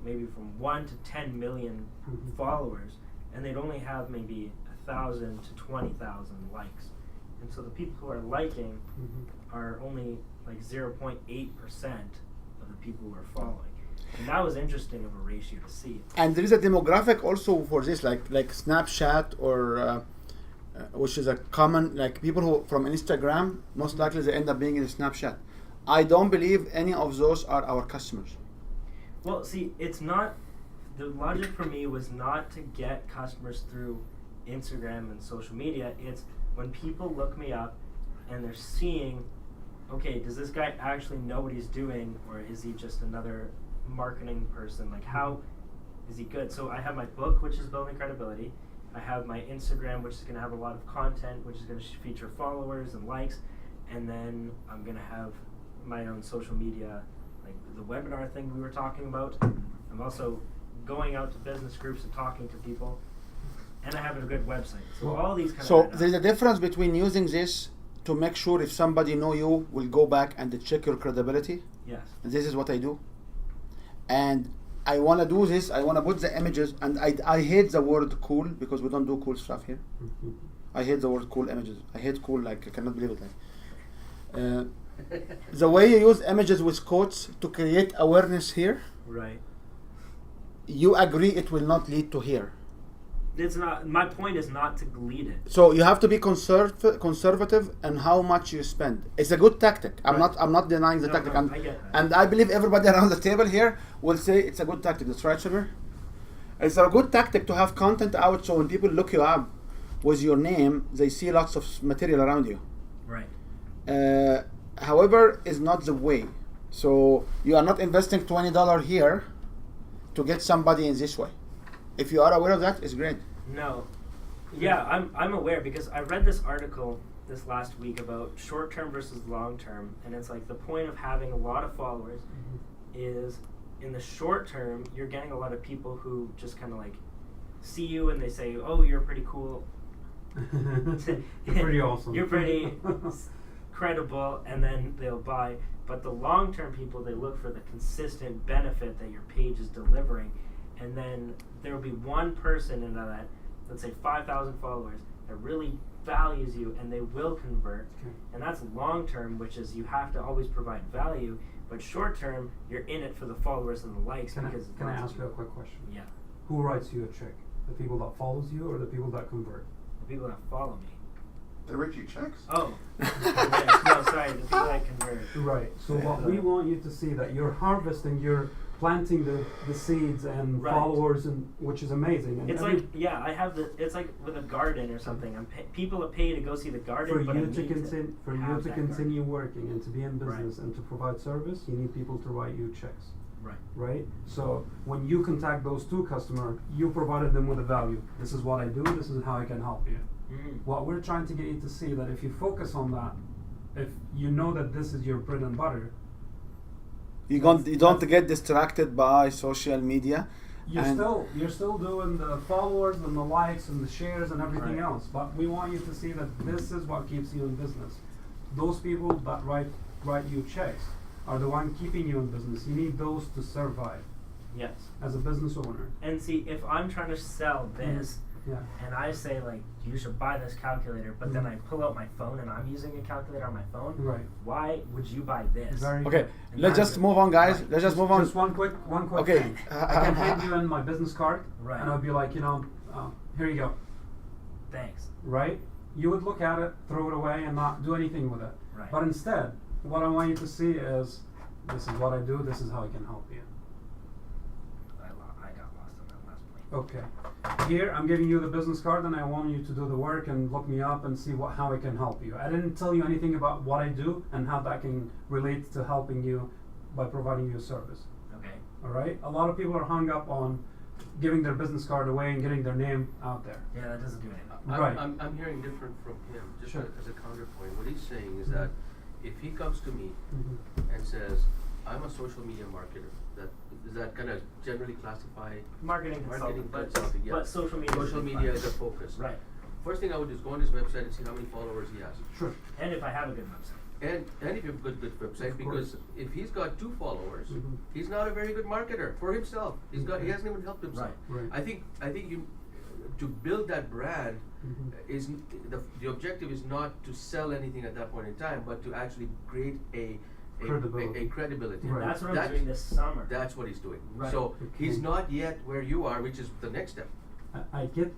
maybe from 1 to 10 million Mhm. followers, and they'd only have maybe 1,000 to 20,000 likes. And so the people who are liking Mhm. are only like 0.8% of the people who are following. And that was interesting of a ratio to see. And there is a demographic also for this, like Snapchat or which is a common, like people who from Instagram, most likely they end up being in Snapchat. I don't believe any of those are our customers. Well, see, it's not, the logic for me was not to get customers through Instagram and social media. It's when people look me up and they're seeing, okay, does this guy actually know what he's doing, or is he just another marketing person? Like, how is he good? So I have my book, which is building credibility. I have my Instagram, which is going to have a lot of content, which is going to feature followers and likes. And then I'm going to have my own social media, like the webinar thing we were talking about. I'm also going out to business groups and talking to people. And I have a good website. So all these kind So of there's a difference between using this to make sure if somebody know you will go back and they check your credibility. Yes. And this is what I do. And I want to do this. I want to put the images, and I hate the word cool because we don't do cool stuff here. Mhm. I hate the word cool images. I hate cool, like I cannot believe it. Like the way you use images with quotes to create awareness here, Right. you agree it will not lead to here. It's not, my point is not to lead it. So you have to be conservative in how much you spend. It's a good tactic. I'm Right. not denying the No, tactic. no, And, I get that. and I believe everybody around the table here will say it's a good tactic. That's right, Shabir? It's a good tactic to have content out so when people look you up with your name, they see lots of material around you. Right. However, is not the way. So you are not investing $20 here to get somebody in this way. If you are aware of that, it's great. No. Yeah, I'm aware because I read this article this last week about short term versus long term, and it's like the point of having a lot of followers is in the short term you're getting a lot of people who just kind of like see you and they say, "Oh, you're pretty cool." You're pretty awesome. You're pretty credible, and then they'll buy. But the long term people, they look for the consistent benefit that your page is delivering, and then there will be one person in that, let's say 5,000 followers, that really values you, and they will convert. Okay. And that's long term, which is you have to always provide value. But short term, you're in it for the followers and the likes Can because I ask you a quick question? Yeah, Who writes you a check? The people that follows you or the people that convert? the people that follow me. They write you checks? Oh, yes, no, sorry, Right, the people that convert. Right. So what we want you to see that you're harvesting, you're planting the seeds and Right. followers, and which is amazing. And It's every- like, yeah, I have the. It's like with a garden or something. People have paid to go see the garden, for but I you need to continue have that continue working and to be in Right. business and to provide service, you need people to write you checks. Right. Right? So when you contact those two customers, you provided them with a value. This is what I do, this is how I can help you. Mm. What we're trying to get you to see that if you focus on that, if you know that this is your bread and butter, You don't get distracted by social media. And- you're still doing the followers and the likes and the shares and everything Right. else. But we want you to see that this is what keeps you in business. Those people that write you checks are the one keeping you in business. You need those to survive Yes. as a business owner. And see, if I'm trying to sell this, Yeah. and I say like you should buy this calculator, but then I pull out my phone and I'm using a calculator on my phone. Right. Why would you buy this? Very Okay, good. let's just move on, guys. Right. Let's just move on. Just one quick Okay. thing. I can hand you in my business card, Right. and I'll be like, here you go. Thanks. Right? You would look at it, throw it away, and not do anything with it. Right. But instead, what I want you to see is, this is what I do, this is how I can help you. I got lost on that last point. Okay. Here, I'm giving you the business card, and I want you to do the work and look me up and see how I can help you. I didn't tell you anything about what I do and how that can relate to helping you by providing you a service. Okay. All right? A lot of people are hung up on giving their business card away and getting their name out there. Yeah, that doesn't do anything. Right. I'm hearing different from him, just Sure. as a counterpoint. What he's saying is that if he comes to me Mhm. and says, I'm a social media marketer, does that kind of generally classify Marketing consultant, but consulting, yeah. but social media. social media is a focus? Right. First thing I would do is go on his website and see how many followers he has. Sure. And if I have a good website. And if you have a good website, Of because course. if he's got 2 followers, Mhm. he's not a very good marketer for himself. He hasn't even helped himself. Right. I think you to build that brand Mhm. is the objective is not to sell anything at that point in time, but to actually create a Credibility. credibility. Right. That's what I'm doing this summer. That's what he's doing. Right. So he's Okay. not yet where you are, which is the next step. I get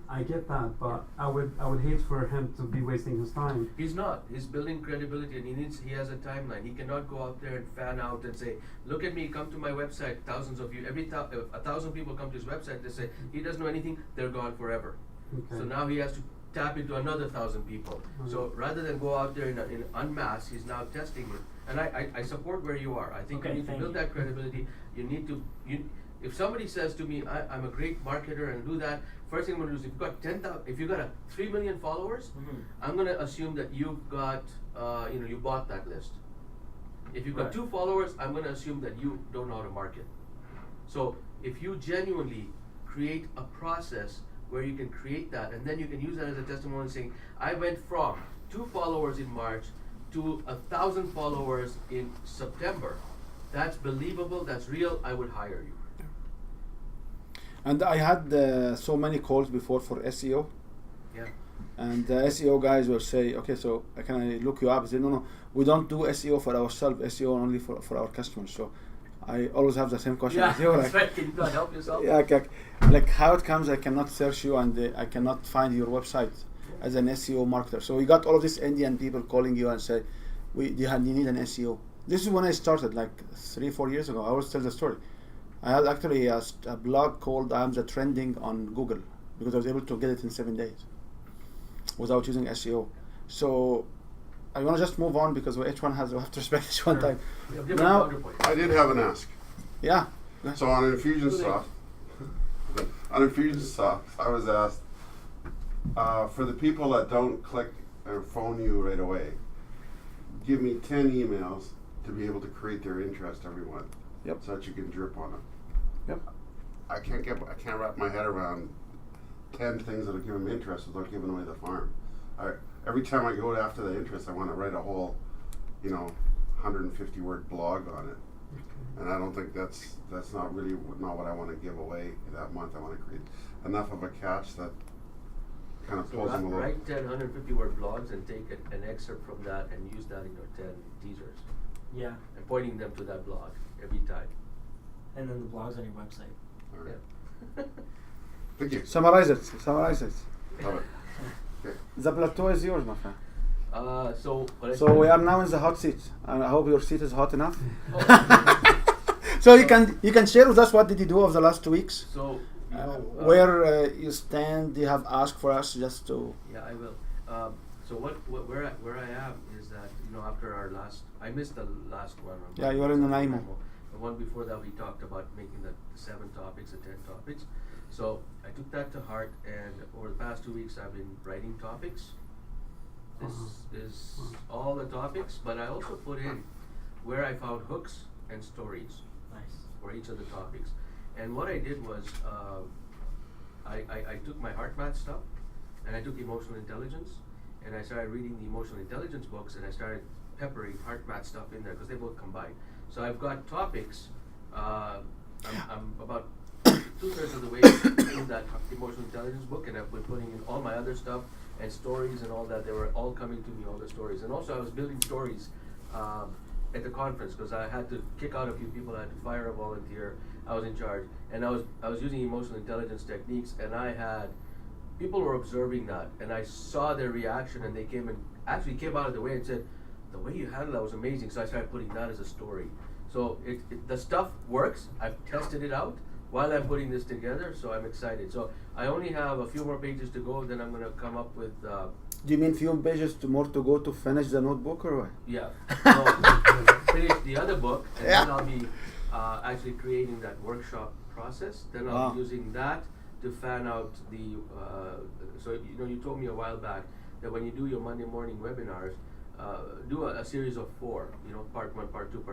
that, but I would hate for him to be wasting his time. He's not. He's building credibility, and he has a timeline. He cannot go out there and fan out and say, "Look at me, come to my website." Thousands of you, if 1,000 people come to his website, they say he doesn't know anything. They're gone forever. Okay. So now he has to tap into another 1,000 people. So rather than go out there in en masse, he's now testing it. And I support where you are. I think Okay, you need to thank build you. that credibility. You need to. If somebody says to me, I'm a great marketer and do that, first thing I'm gonna do is if you've got 3 million followers, Mhm. I'm gonna assume that you've got you bought that list. If you've got Right. 2 followers, I'm gonna assume that you don't know how to market. So if you genuinely create a process where you can create that, and then you can use that as a testimony saying, I went from 2 followers in March to 1,000 followers in September. That's believable, that's real, I would hire you. And I had so many calls before for SEO, Yeah. and the SEO guys will say, okay, so can I look you up? I say, no, we don't do SEO for ourselves, SEO only for our customers. So I always have the same question as you. that's right. Can you not help yourself? Yeah, like how it comes, I cannot search you and I cannot find your website as an SEO marketer. So we got all of these Indian people calling you and say, you need an SEO. This is when I started, like 3-4 years ago. I always tell the story. I had actually a blog called I Am the Trending on Google because I was able to get it in 7 days without using SEO. So I want to just move on because each one we have to respect each one time. You have different Now- counterpoints. I did have an ask. Yeah. So on Infusionsoft, I was asked, for the people that don't click or phone you right away, give me 10 emails to be able to create their interest every month. Yep. So that you can drip on them. Yep. I can't wrap my head around 10 things that'll give them interest without giving away the farm. Every time I go after the interest, I want to write a whole, 150 word blog on it. And I don't think that's not what I want to give away that month. I want to create enough of a catch that kind of So pulls them a little. write 10 150-word blogs and take an excerpt from that and use that in your 10 teasers. Yeah. And pointing them to that blog every time. And then the blog's on your website. All right. Yeah. Thank you. Summarize it. Love it. Okay. The plateau is yours, my friend. So what I So we are now in the hot seat. I hope your seat is hot enough. Oh, So you can share with us what did you do over the last 2 weeks? so you know, Where you stand? You have asked for us just to. yeah, I will. So where I am is that, you know, after our last, I missed the last one. Yeah, you were in Nanaimo. The one before that, we talked about making the 7 topics, the 10 topics. So I took that to heart, and over the past 2 weeks, I've been writing topics. This is all the topics, but I also put in where I found hooks and stories Nice. for each of the topics. And what I did was, I took my heart math stuff, and I took emotional intelligence, and I started reading the emotional intelligence books, and I started peppering heart math stuff in there because they both combine. So I've got topics. I'm about 2/3 of the way in that emotional intelligence book, and I've been putting in all my other stuff and stories and all that. They were all coming to me, all the stories. And also I was building stories at the conference because I had to kick out a few people. I had to fire a volunteer. I was in charge, and I was using emotional intelligence techniques, and I had people were observing that, and I saw their reaction, and they came and actually came out of the way and said, "The way you handled that was amazing." So I started putting that as a story. So the stuff works. I've tested it out while I'm putting this together, so I'm excited. So I only have a few more pages to go. Then I'm going to come up with. Do you mean few pages more to go to finish the notebook or what? Yeah. So finish the other book, and then I'll be actually creating that workshop process. Then I'll be using that to fan out the. So you know, you told me a while back that when you do your Monday morning webinars, do a series of 4. You know, part 1, part 2,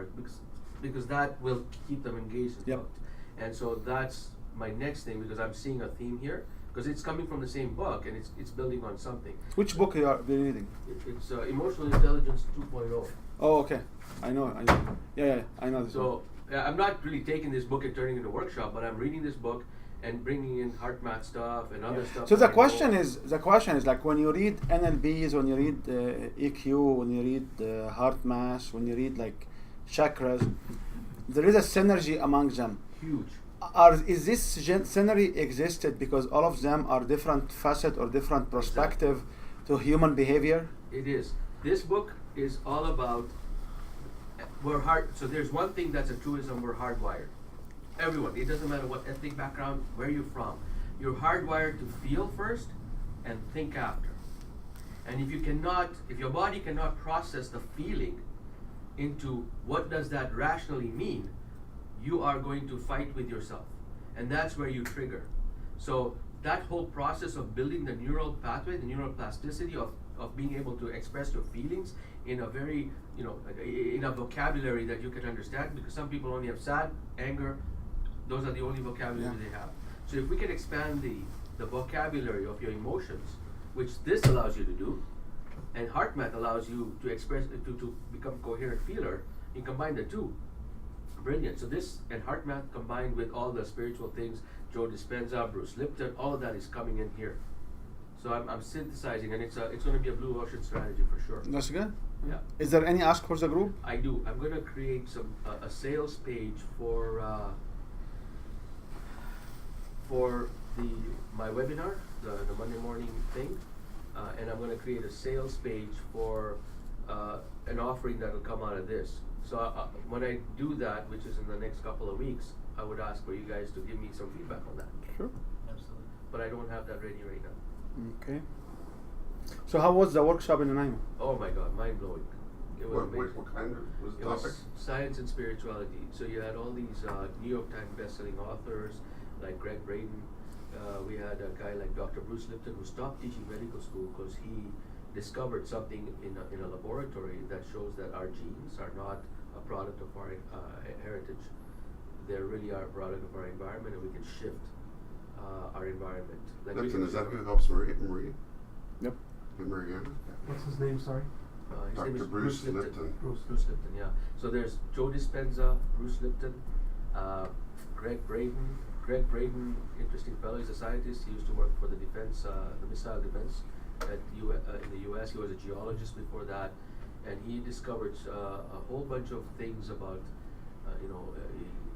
because that will keep them engaged and hooked. And so that's my next thing, because I'm seeing a theme here. Because it's coming from the same book, and it's building on something. Which book you are reading? It's Emotional Intelligence 2.0. Oh, okay. I know. Yeah, I know this one. So I'm not really taking this book and turning it into a workshop, but I'm reading this book and bringing in heart math stuff and other stuff. So that the I know. question is like when you read NLPs, when you read EQ, when you read heart math, when you read like chakras, there is a synergy among them. Huge. Is this synergy existed because all of them are different facet or different perspective to human behavior? It is. This book is all about so there's one thing that's a truism: we're hardwired. Everyone. It doesn't matter what ethnic background, where you're from. You're hardwired to feel first and think after. And if your body cannot process the feeling into what does that rationally mean, you are going to fight with yourself. And that's where you trigger. So that whole process of building the neural pathway, the neural plasticity of being able to express your feelings in a very, in a vocabulary that you can understand, because some people only have sad, anger, those are the only vocabulary they have. So if we can expand the vocabulary of your emotions, which this allows you to do, and heart math allows you to express, to become a coherent feeler, you combine the two. Brilliant. So this and heart math combined with all the spiritual things, Joe Dispenza, Bruce Lipton, all of that is coming in here. So I'm synthesizing, and it's going to be a blue ocean strategy for sure. That's good. Yeah. Is there any ask for the group? I do. I'm going to create a sales page for my webinar, the Monday morning thing, and I'm going to create a sales page for an offering that will come out of this. So when I do that, which is in the next couple of weeks, I would ask for you guys to give me some feedback on that. Sure. Absolutely. But I don't have that ready right now. Okay. So how was the workshop in Nanaimo? Oh my God, mind blowing! It was amazing. What kind of was the It topic? was science and spirituality. So you had all these New York Times bestselling authors like Greg Braden. We had a guy like Dr. Bruce Lipton, who stopped teaching medical school because he discovered something in a laboratory that shows that our genes are not a product of our heritage. They really are a product of our environment, and we can shift our environment. Like Lipton, is that who helps Marie? Yep. And Mariana? What's his name, sorry? His name Dr. is Bruce Lipton. Bruce Lipton, yeah. So there's Joe Dispenza, Bruce Lipton, Greg Braden. Greg Braden, interesting fellow. He's a scientist. He used to work for the defense, the missile defense in the U.S. He was a geologist before that, and he discovered a whole bunch of things about, he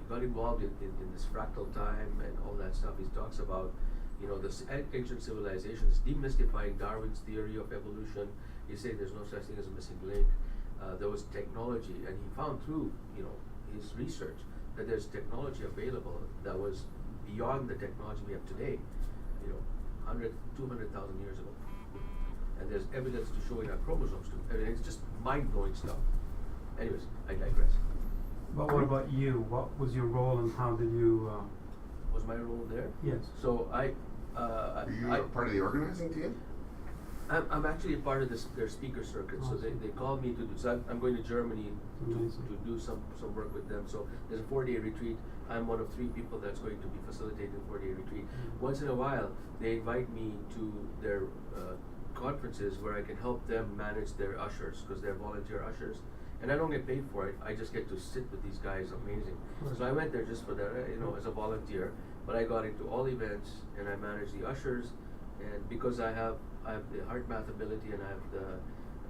got involved in this fractal time and all that stuff. He talks about, the ancient civilizations, demystifying Darwin's theory of evolution. He said there's no such thing as a missing link. There was technology, and he found through his research that there's technology available that was beyond the technology we have today. 200,000 years ago, and there's evidence to show in our chromosomes too. I mean, it's just mind-blowing stuff. Anyways, I digress. But what about you? What was your role and how did you? Was my role there? Yes. So Are you part of the organizing team? I'm actually a part of their speaker circuit. So they called me to do. So I'm going to Germany to do some work with them. So there's a 4-day retreat. I'm one of 3 people that's going to be facilitating the 4-day retreat. Once in a while, they invite me to their conferences where I can help them manage their ushers because they're volunteer ushers. And I don't get paid for it. I just get to sit with these guys. Amazing. So I went there just for that, as a volunteer. But I got into all events and I manage the ushers. And because I have the heart math ability and I have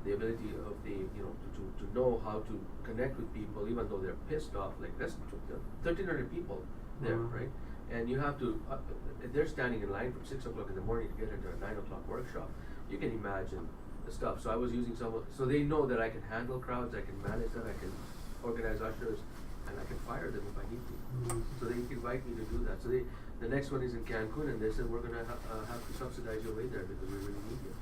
the ability of to know how to connect with people even though they're pissed off. Like that's 1,300 people there, right? And you have to. They're standing in line from 6 o'clock in the morning to get into a 9 o'clock workshop. You can imagine the stuff. So I was using so they know that I can handle crowds, I can manage them, I can organize ushers, and I can fire them if I need to. So they invite me to do that. So the next one is in Cancun, and they said we're gonna have to subsidize your way there because we really need you.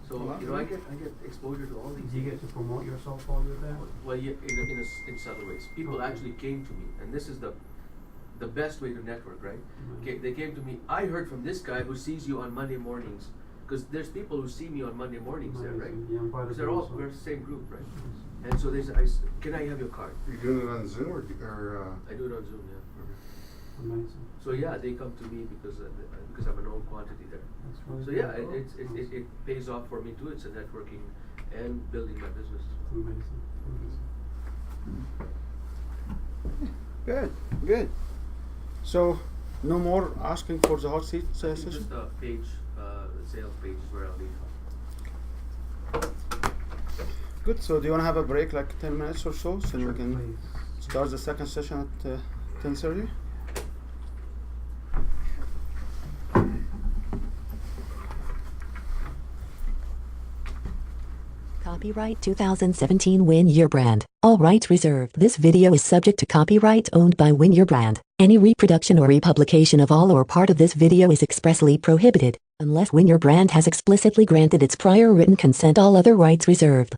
So I get exposure to all these. Do you get to promote yourself while you're there? Well, yeah, in subtle ways. People actually came to me, and this is the best way to network, right? They came to me. I heard from this guy who sees you on Monday mornings, because there's people who see me on Monday mornings there, right? Because we're the same group, right? And so they said, "Can I have your card?" Are you doing it on Zoom or? I do it on Zoom, yeah. Amazing. So yeah, they come to me because I'm a known quantity there. That's really So yeah, cool. it pays off for me too. It's a networking and building my business. Amazing. Good. So, no more asking for the hot seat Just session? a page, the sales page is where I'll leave. Good. So, do you want to have a break, like 10 minutes or so, so we can Please. start the second session at 10:30? Copyright 2017 Win Your Brand. All rights reserved. This video is subject to copyright owned by Win Your Brand. Any reproduction or republication of all or part of this video is expressly prohibited, unless Win Your Brand has explicitly granted its prior written consent. All other rights reserved.